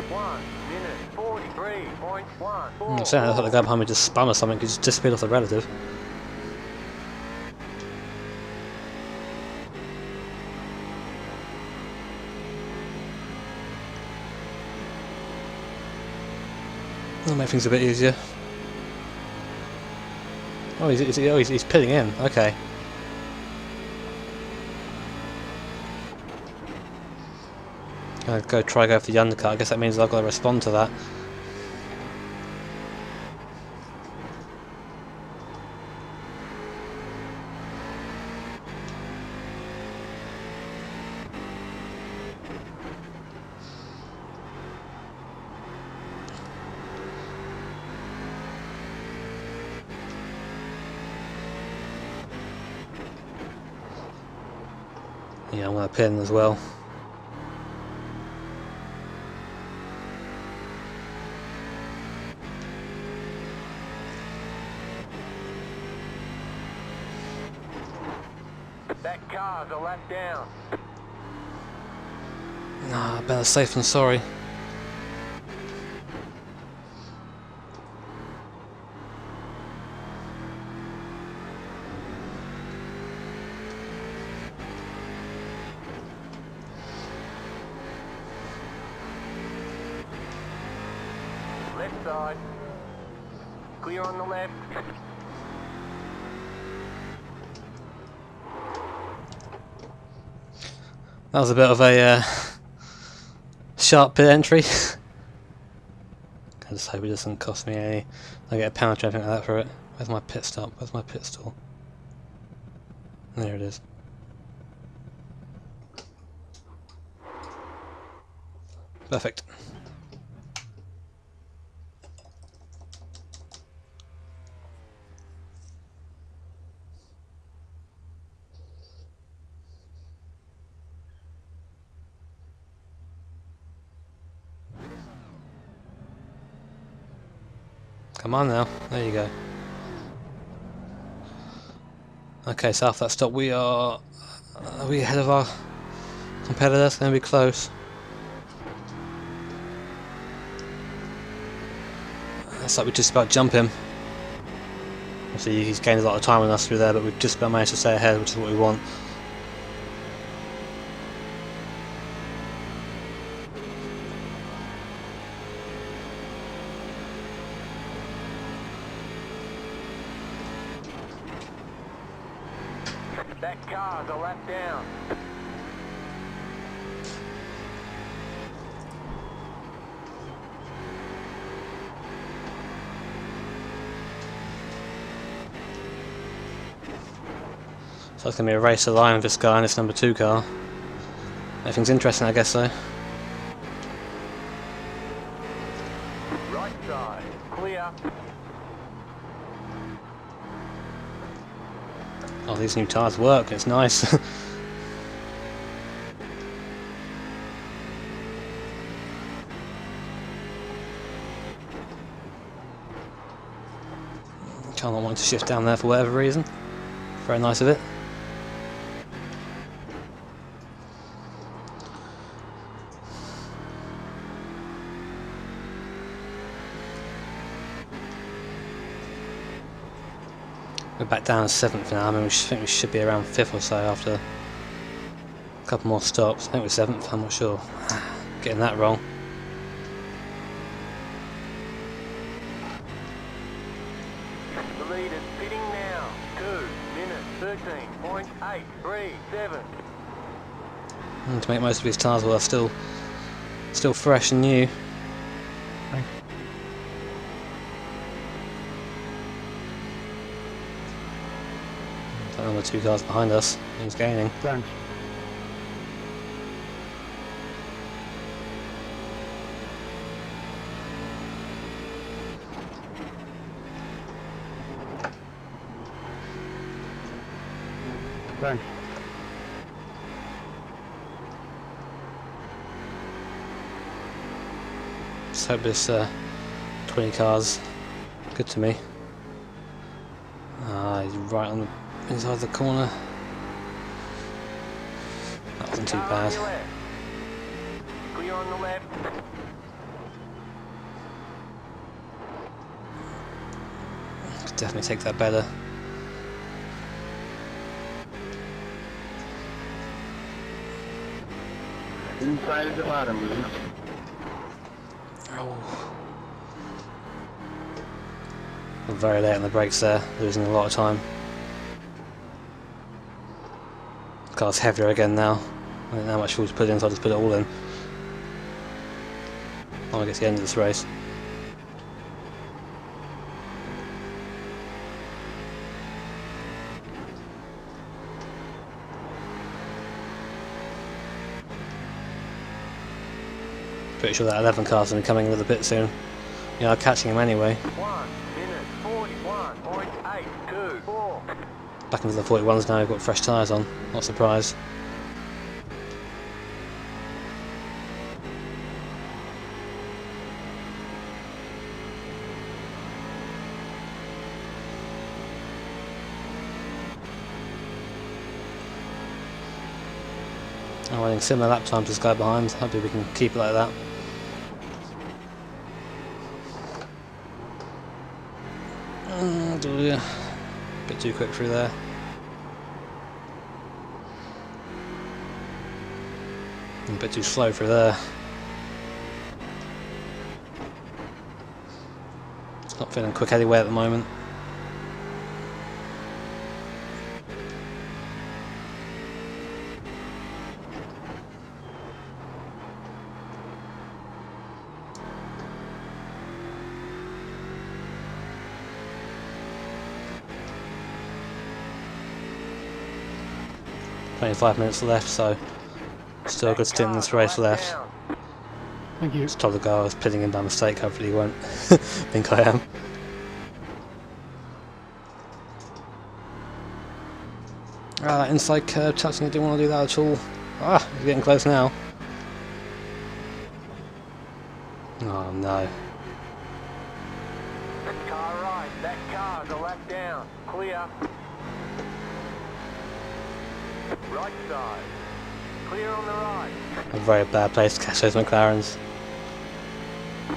1 minute 43.1. I'm saying I thought the guy behind me just spun or something, he just disappeared off the relative. That'll make things a bit easier. Oh, he's pitting in, okay. I'll go for the undercut. I guess that means I've got to respond to that. Yeah, I'm going to pin as well. That car's a lap down. Nah, better safe than sorry. Left side. Clear on the left. That was a bit of a sharp pit entry. I just hope it doesn't cost me any. I get a penalty or anything like that for it. Where's my pit stop? Where's my pit stall? There it is. Perfect. Come on now, there you go. Okay, so after that stop we are we ahead of our competitors? Going to be close. Looks like we just about jump him. Obviously he's gained a lot of time on us through there, but we've just about managed to stay ahead, which is what we want. That car's a lap down. So it's going to be a race to the line with this guy and this number 2 car. Everything's interesting, I guess so. Right side. Clear. Oh, these new tyres work, it's nice. Car not wanting to shift down there for whatever reason. Very nice of it. We're back down to 7th now. I mean, I think we should be around 5th or so after a couple more stops. I think we're 7th, I'm not sure. Getting that wrong. The leader's pitting now. 2 minutes 13.837. To make most of his tyres while they're still fresh and new. Thanks. That number 2 cars behind us. He's gaining. Thanks. Thanks. Let's hope this 20 cars good to me. He's right on the inside the corner. That wasn't too Car on bad. your left. Clear on the left. Could definitely take that better. Inside at the bottom, Luke. Oh. I'm very late on the brakes there, losing a lot of time. The car's heavier again now. I don't know how much fuel to put in, so I'll just put it all in. I want to get to the end of this race. Pretty sure that 11 car's going to be coming into the pit soon. Yeah, I'm catching him anyway. 1 minute 41.824. Back into the 41s now, we've got fresh tyres on. Not surprised. I'm running similar lap time to this guy behind. Hopefully we can keep it like that. Yeah. Bit too quick through there. A bit too slow through there. Not feeling quick anyway at the moment. Only 5 minutes left, so still a good stint in this race left. Thank you. Just told the guy I was pitting him by mistake, hopefully he won't think I am. That inside curve touching it, didn't want to do that at all. He's getting close now. Oh no. Car right. That car's a lap down. Clear. Right side. Clear on the right. A very bad place to catch those McLarens.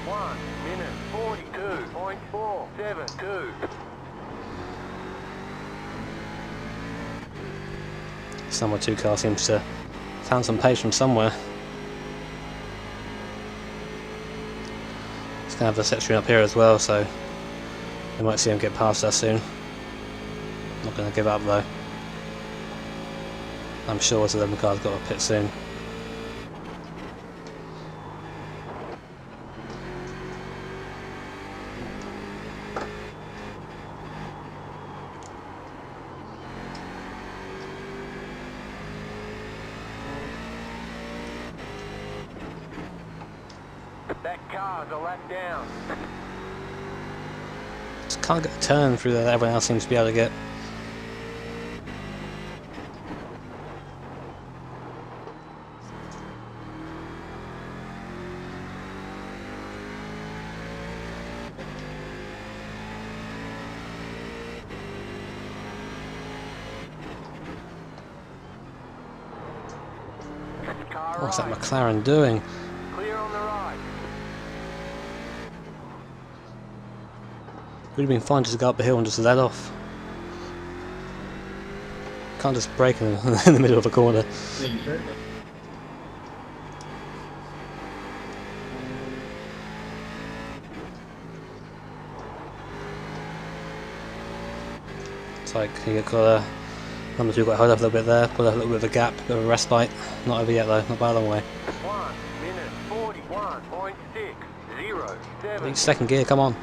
1 minute 42.472. Somewhere 2 car seems to found some pace from somewhere. He's gonna have the set screen up here as well, so we might see him get past us soon. Not gonna give up though. I'm sure this 11 car's got a pit soon. That car's a lap down. Just can't get a turn through there that everyone else seems to be able to get. Car What's that right. McLaren doing? Clear on the right. Would have been fine just to go up the hill and just let off. Can't just brake in the middle of a corner. Thank you, sir. It's like you got number 2 got held up a little bit there, got a little bit of a gap, bit of a respite. Not over yet though, not by a long way. 1 minute 41.602. 0, 7. Second gear, come on.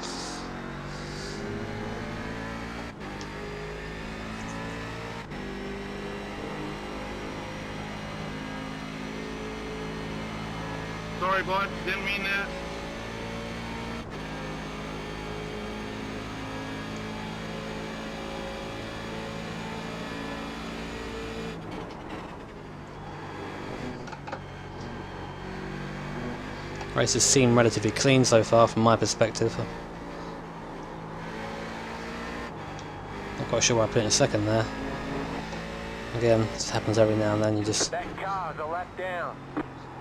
Sorry, bud. Didn't mean that. Race has seemed relatively clean so far from my perspective. Not quite sure why I put it in a second there. Again, this happens every now and then, you just... That car's a lap down.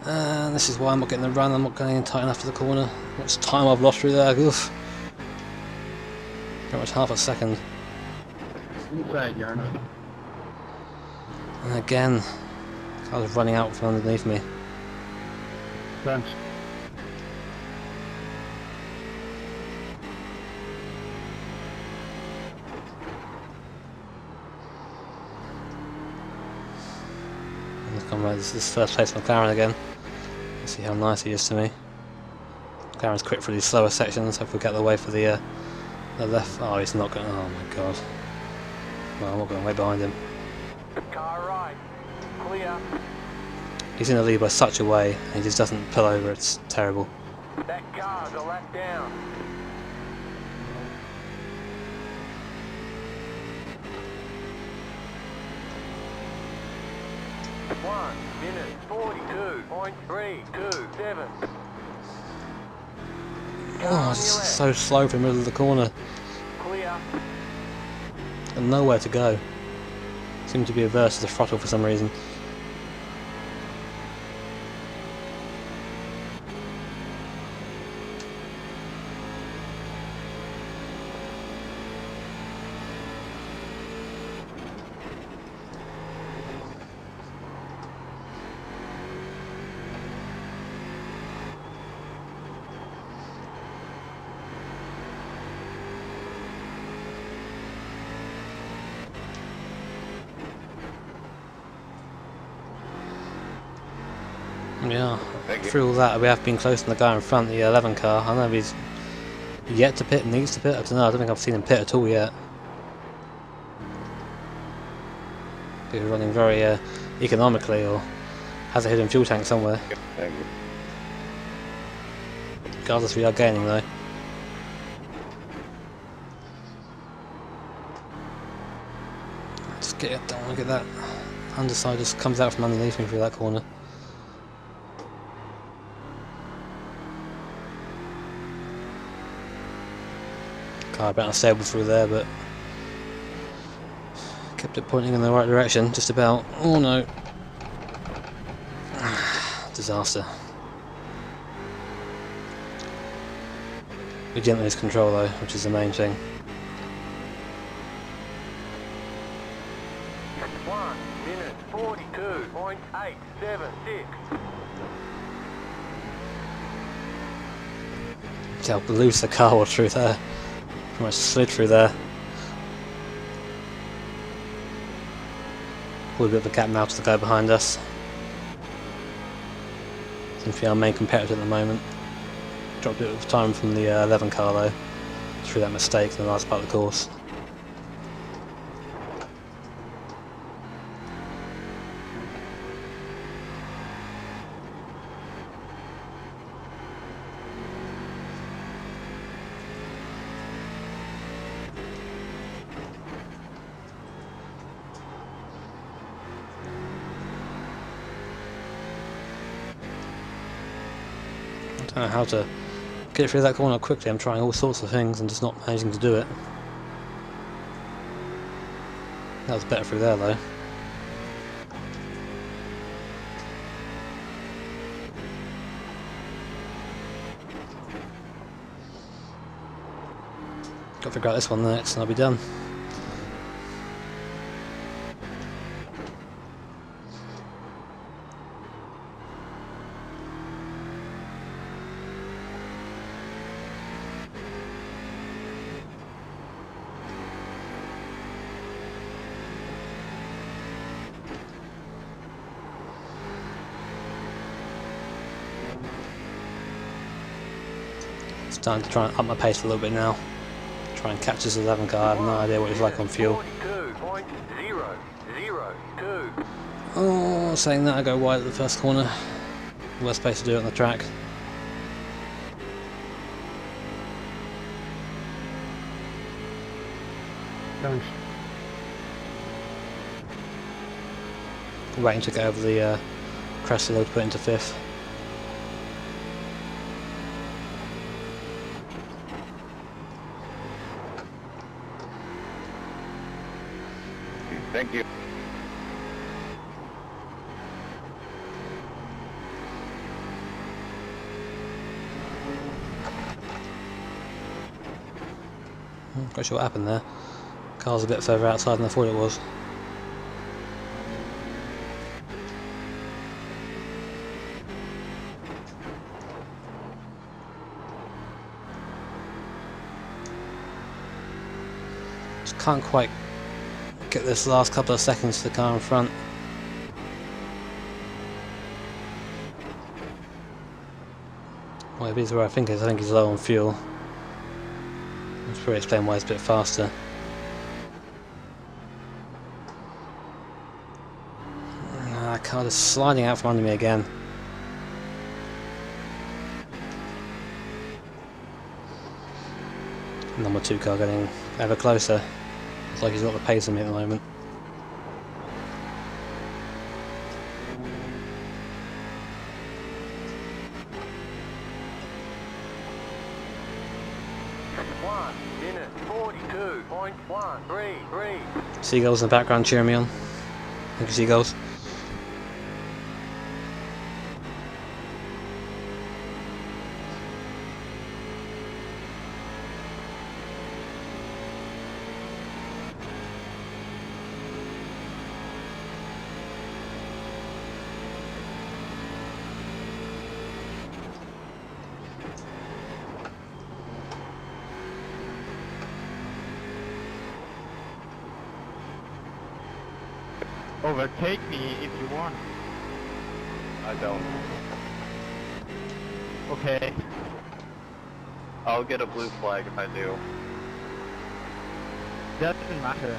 And this is why I'm not getting the run, I'm not going in tight enough to the corner. What's time I've lost through there, oof. Pretty much half a second. Inside, Yarno. And again, I was running out from underneath me. Thanks. This is first place McLaren again. Let's see how nice he is to me. McLaren's quick for these slower sections. Hope we get the way for the left. Oh, he's not going. Oh my god. Well, I'm not going way behind him. Car right. Clear. He's in the lead by such a way, and he just doesn't pull over. It's terrible. That car's a lap down. One minute 42.327. Oh, it's just so slow from the middle of the corner. Clear. And nowhere to go. Seemed to be averse to the throttle for some reason. Yeah, through all that we have been close to the guy in front, the 11 car. I know he's yet to pit, needs to pit. I don't know, I don't think I've seen him pit at all yet. He's running very economically, or has a hidden fuel tank somewhere. Thank you. Regardless, we are gaining though. Just get it, don't want to get that underside just comes out from underneath me through that corner. Car about unstable through there, but kept it pointing in the right direction, just about. Oh no. Disaster. We didn't lose control though, which is the main thing. 1 minute 42.876. See how loose the car was through there. Pretty much slid through there. Pulled a bit of a gap now to the guy behind us. Seems to be our main competitor at the moment. Dropped a bit of time from the 11 car though, through that mistake in the last part of the course. I don't know how to get through that corner quickly. I'm trying all sorts of things and just not managing to do it. That was better through there though. Got to figure out this one next and I'll be done. Starting to try and up my pace a little bit now. Try and catch this 11 car. I have no idea what he's like on fuel. 42.002. Oh, saying that I go wide at the first corner. Worst place to do it on the track. Thanks. Waiting to get over the crest load to put into 5th. Thank you. Not sure what happened there. Car's a bit further outside than I thought it was. Just can't quite get this last couple of seconds to the car in front. Well, if he's where I think is, I think he's low on fuel. That's probably explain why it's a bit faster. That car is sliding out from under me again. Number 2 car getting ever closer. Looks like he's got the pace on me at the moment. Minute 42.133. Seagulls in the background cheering me on. Thank you, seagulls. Overtake me if you want. I don't. Okay. I'll get a blue flag if I do. Doesn't matter.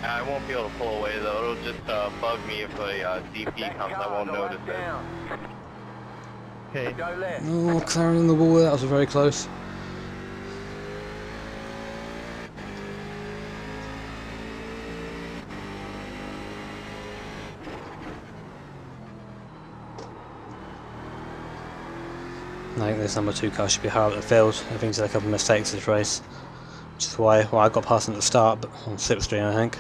I won't be able to pull away though. It'll just bug me if a DP comes. I won't notice it. Okay. Go left. Oh, clearing in the wall, that was very close. I think this number 2 car should be higher up the field. I think he's had a couple of mistakes this race, which is why I got past him at the start, but on slipstream I think.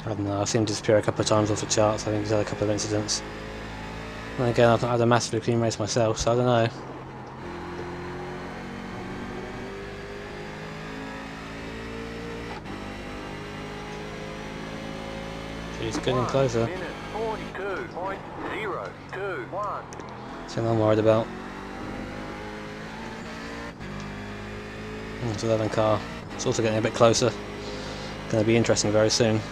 I don't know, I've seen him disappear a couple of times off the charts. I think he's had a couple of incidents. And again, I've not had a massively clean race myself, so I don't know. He's getting closer. Minute 42.021. Something I'm worried about. It's 11 car. It's also getting a bit closer. Going to be interesting very soon.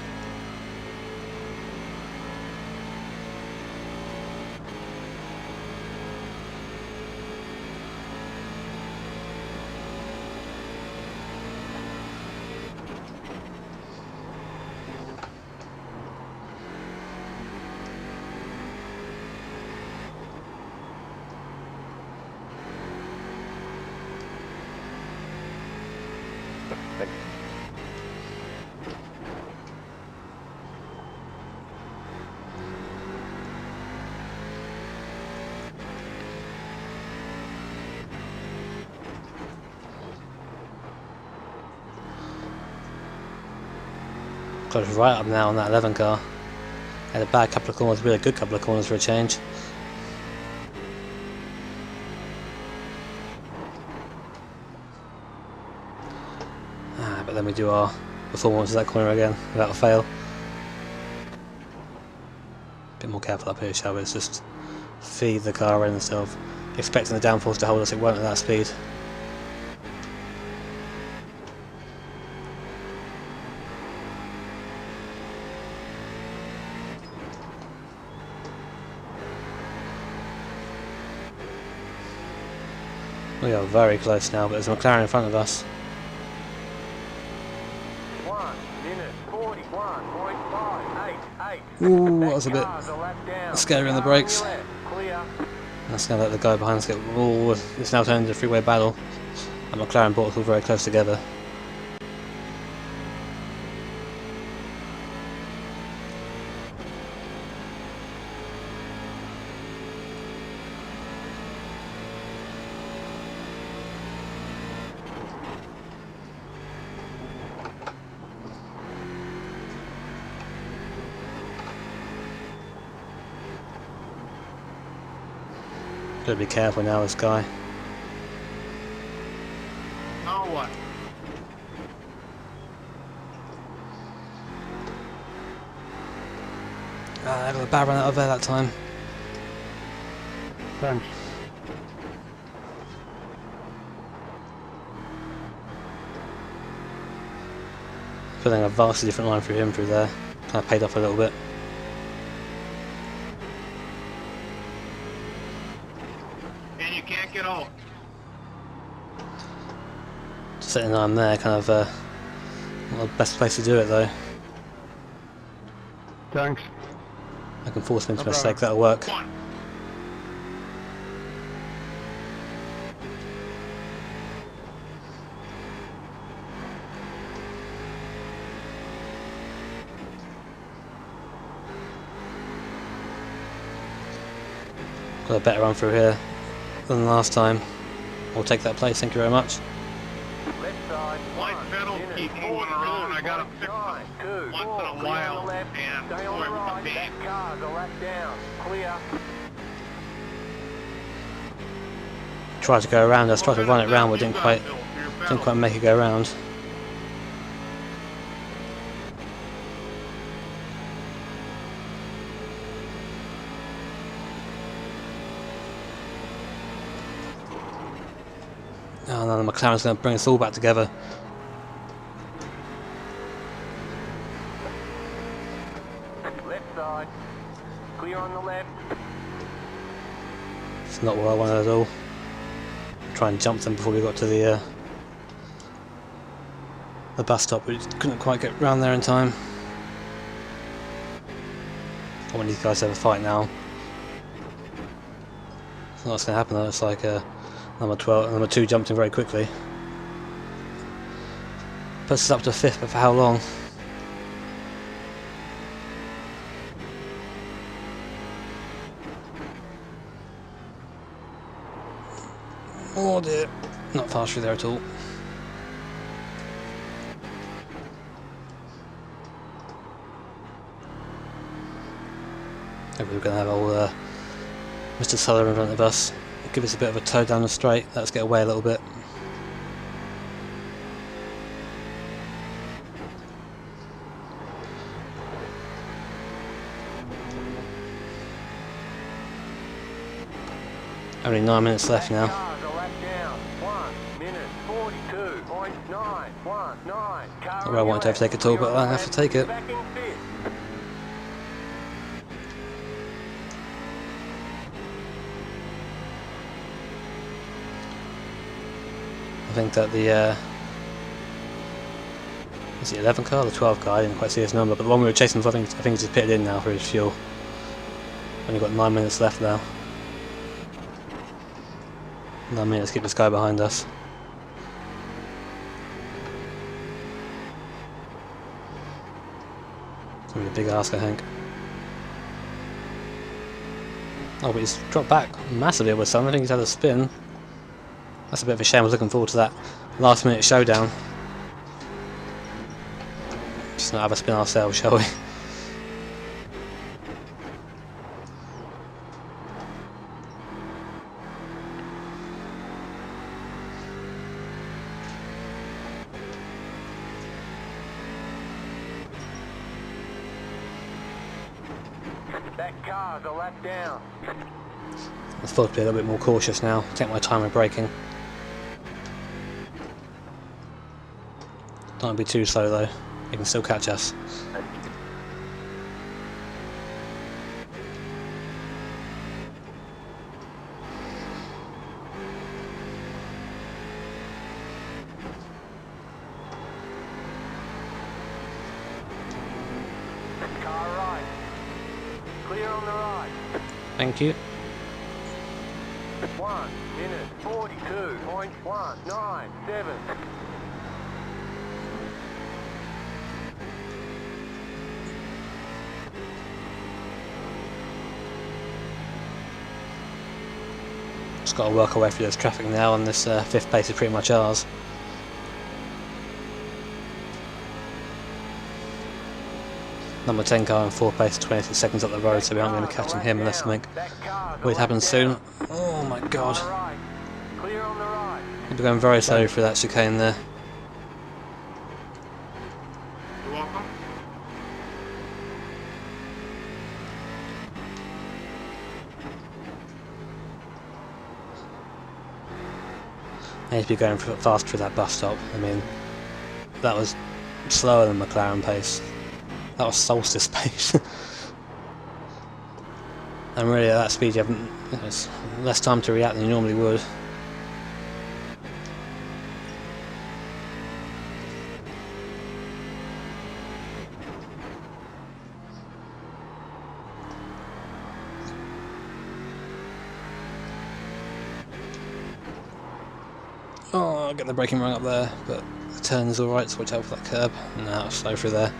Close right up now on that 11 car. Had a bad couple of corners, really a good couple of corners for a change. But then we do our performance of that corner again without a fail. Bit more careful up here, shall we? Let's just feed the car in instead of expecting the downforce to hold us. It won't at that speed. We are very close now, but there's a McLaren in front of us. 1 minute 41.588. Ooh, that was a bit Car's a lap down. scary on the Car brakes. your left. Clear. That's going to let the guy behind us get... Ooh, it's now turned into a three-way battle. And McLaren and Bottas all very close together. Gotta be careful now, this guy. Now what? I got a bad run out of there that time. Thanks. Putting a vastly different line through him through there. Kind of paid off a little bit. And you can't get out. Sitting line there, kind of not the best place to do it though. Thanks. I can force him into a No mistake, that'll work. One. Got a better run through here than last time. We'll take that place, thank you very much. Left side. My 1 pedals minute keep moving around. I gotta fix them 42.9. once in a Clear while, on the left. and Stay on the for right. the That car's a lap down. Clear. Tried to go around us, tried to run it round, but didn't quite make it go around. Oh no, the McLaren's going to bring us all back together. Left side. Clear on the left. It's not what I wanted at all. Try and jump them before we got to the bus stop, but couldn't quite get round there in time. I want these guys to have a fight now. It's not what's going to happen though. It's like number 2 jumped in very quickly. Puts us up to 5th, but for how long? Oh dear, not fast through there at all. Maybe we're going to have old Mr. Suller in front of us. Give us a bit of a toe down the straight. Let's get away a little bit. Only 9 minutes left now. Car's a lap down. 1 minute 42.919. Car Well, I wanted to overtake it all, but I'll have to take it. Back in 5th. I think that the is the 11 car or the 12 car? I didn't quite see his number, but the one we were chasing, I think he's just pitted in now for his fuel. Only got 9 minutes left now. 9 minutes to keep this guy behind us. It's gonna be a big ask, I think. Oh, but he's dropped back massively with some. I think he's had a spin. That's a bit of a shame. I was looking forward to that last minute showdown. Just not have a spin ourselves, shall we? That car's a lap down. I thought I'd be a little bit more cautious now. Take my time with braking. Don't be too slow though. He can still catch us. Thank you. 1 minute 42.197. Just got to work our way through this traffic now, and this fifth place is pretty much ours. Number 10 car in fourth place, 26 seconds up the road, so we aren't going to be catching him unless something weird happens soon. Oh my god. Clear on the right. We'll be going very slowly through that chicane there. You're welcome. I need to be going fast through that bus stop. I mean, that was slower than McLaren pace. That was Solstice pace. And really at that speed you haven't, it's less time to react than you normally would. Oh, I'll get the braking wrong up there, but the turn is alright, so watch out for that curb. No, slow through there.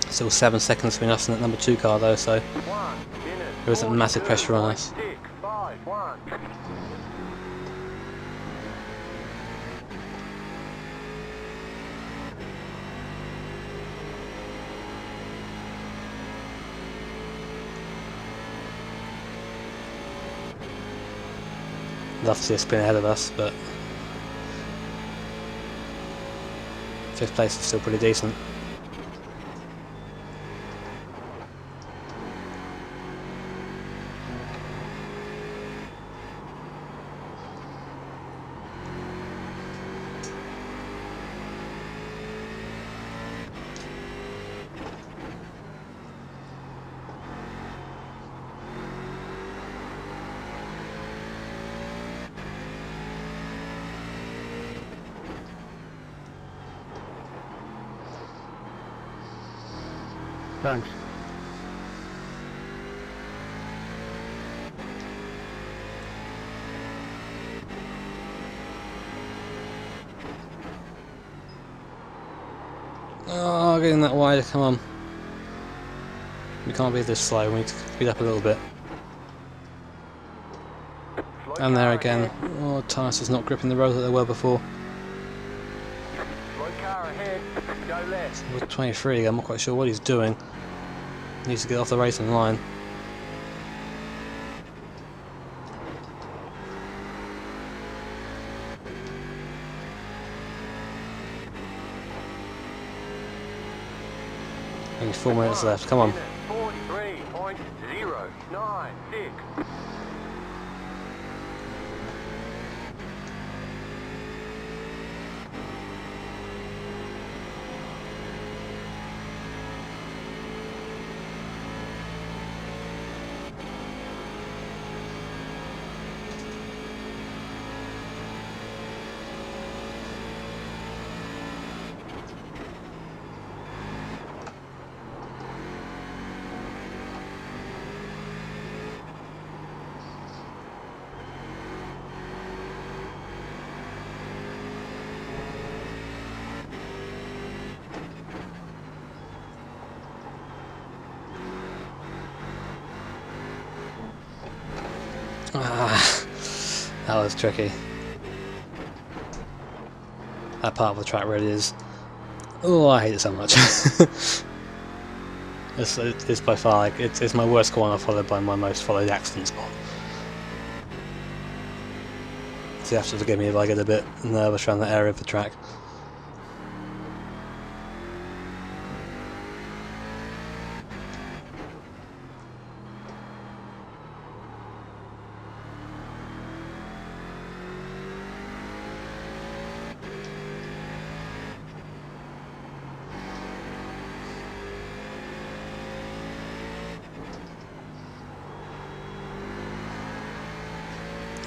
Still 7 seconds between us and that number 2 car though, so 1 minute there isn't massive pressure on us. 651. Love to see a spin ahead of us, but 5th place is still pretty decent. Thanks. Oh, getting that wide, come on. We can't be this slow, we need to speed up a little bit. And there again. Oh, tyres is not gripping the road that they were before. Slow car ahead. Go left. With 23, I'm not quite sure what he's doing. He needs to get off the racing line. Only 4 minutes left, come on. 43.096. Ah, that was tricky. That part of the track really is... Oh, I hate it so much. it's by far, like, it's my worst corner followed by my most followed accident spot. So you have to forgive me if I get a bit nervous around that area of the track.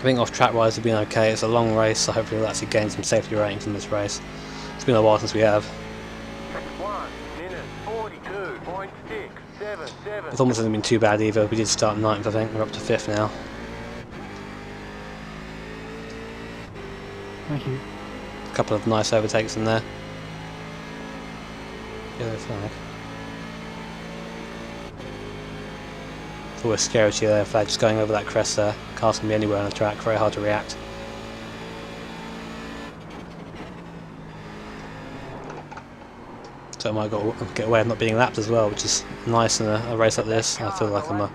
think off track wise we've been okay. It's a long race, so hopefully we'll actually gain some safety ratings in this race. It's been a while since we have. 1 minute 42.677. It almost hasn't been too bad either. We did start 9th, I think. We're up to 5th now. Thank you. A couple of nice overtakes in there. Yellow flag. It's always scary to see the flag just going over that crest there. Cars can be anywhere on the track, very hard to react. So I might get away with not being lapped as well, which is nice in a race like this. I feel like I'm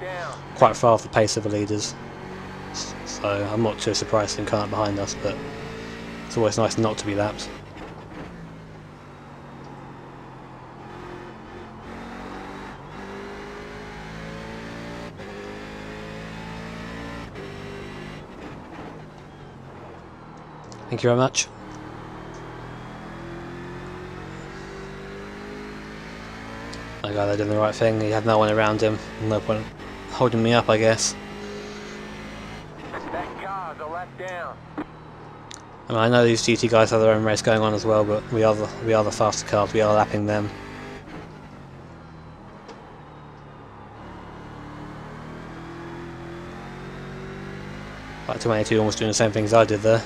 quite far off the pace of the leaders. So I'm not too surprised in car behind us, but it's always nice not to be lapped. Thank you very much. That guy there doing the right thing. He had no one around him. No point holding me up, I guess. That car's a lap down. I mean, I know these GT guys have their own race going on as well, but we are the faster cars. We are lapping them. Like 22 almost doing the same things I did there.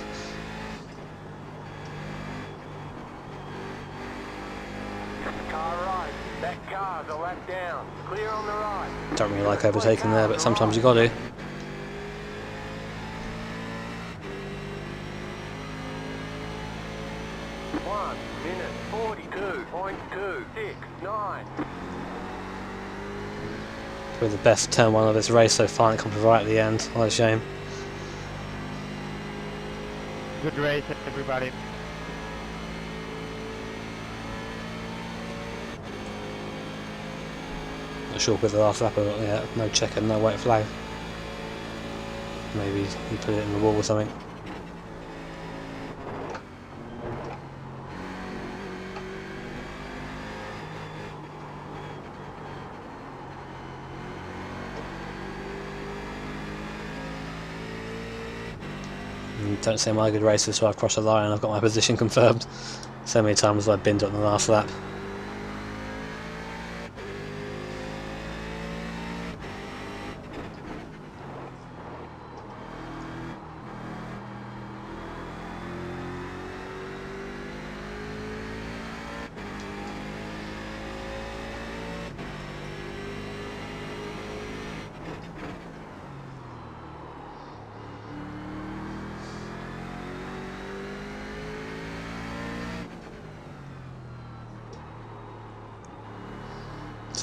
Don't really like overtaking there, but sometimes you got to. One minute 42.269. We're the best turn one of this race so far, and it comes right at the end. What a shame. Good race, everybody. Not sure with the last lap, but yeah, no checker, no white flag. Maybe he put it in the wall or something. Don't say my good races, so I've crossed the line and I've got my position confirmed. So many times I've binned on the last lap.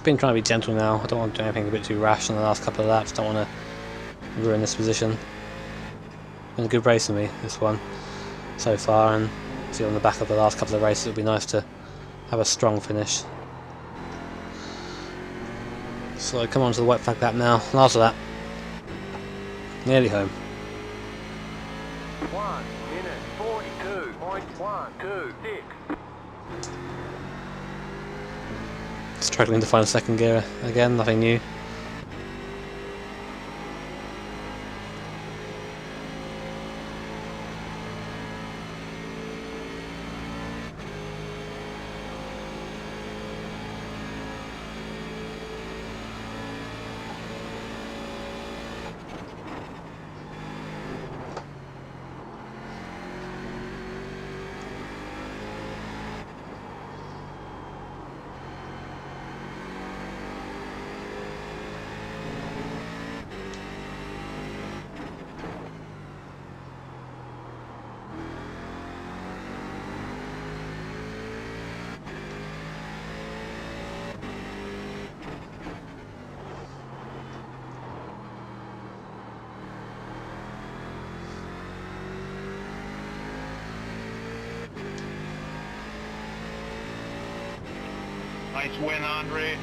Been trying to be gentle now. I don't want to do anything a bit too rash in the last couple of laps. Don't want to ruin this position. Been a good race for me, this one, so far, and see on the back of the last couple of races, it would be nice to have a strong finish. So come on to the white flag lap now. Last lap. Nearly home. 1 minute 42.126. Struggling to find a second gear again, nothing new. Nice win, Andre.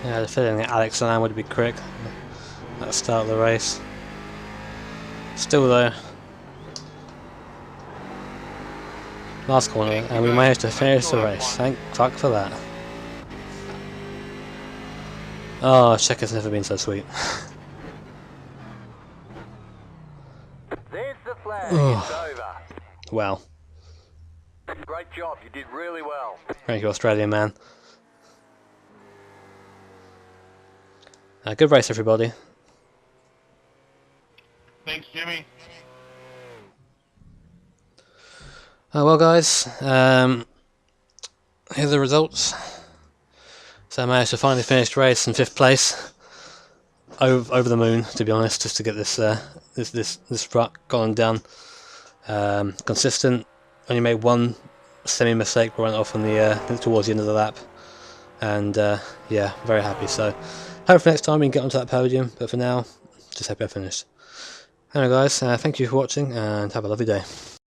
Yeah, I had a feeling that Alex and Anne would be quick. at the start of the race. Still there. Last corner, and we managed to finish the race. Thank fuck for that. Oh, checker's never been so sweet. There's the flag. It's over. Wow. Great job. You did really well. Thank you, Australian man. Good race, everybody. Thanks, Jimmy. Well, guys, here are the results. So I managed to finally finish the race in 5th place. Over the moon, to be honest, just to get this this rut gone and done. Consistent. Only made one semi mistake, went off on the towards the end of the lap, and yeah, very happy. So hopefully next time we can get onto that podium. But for now, just happy I finished. Anyway, guys, thank you for watching, and have a lovely day.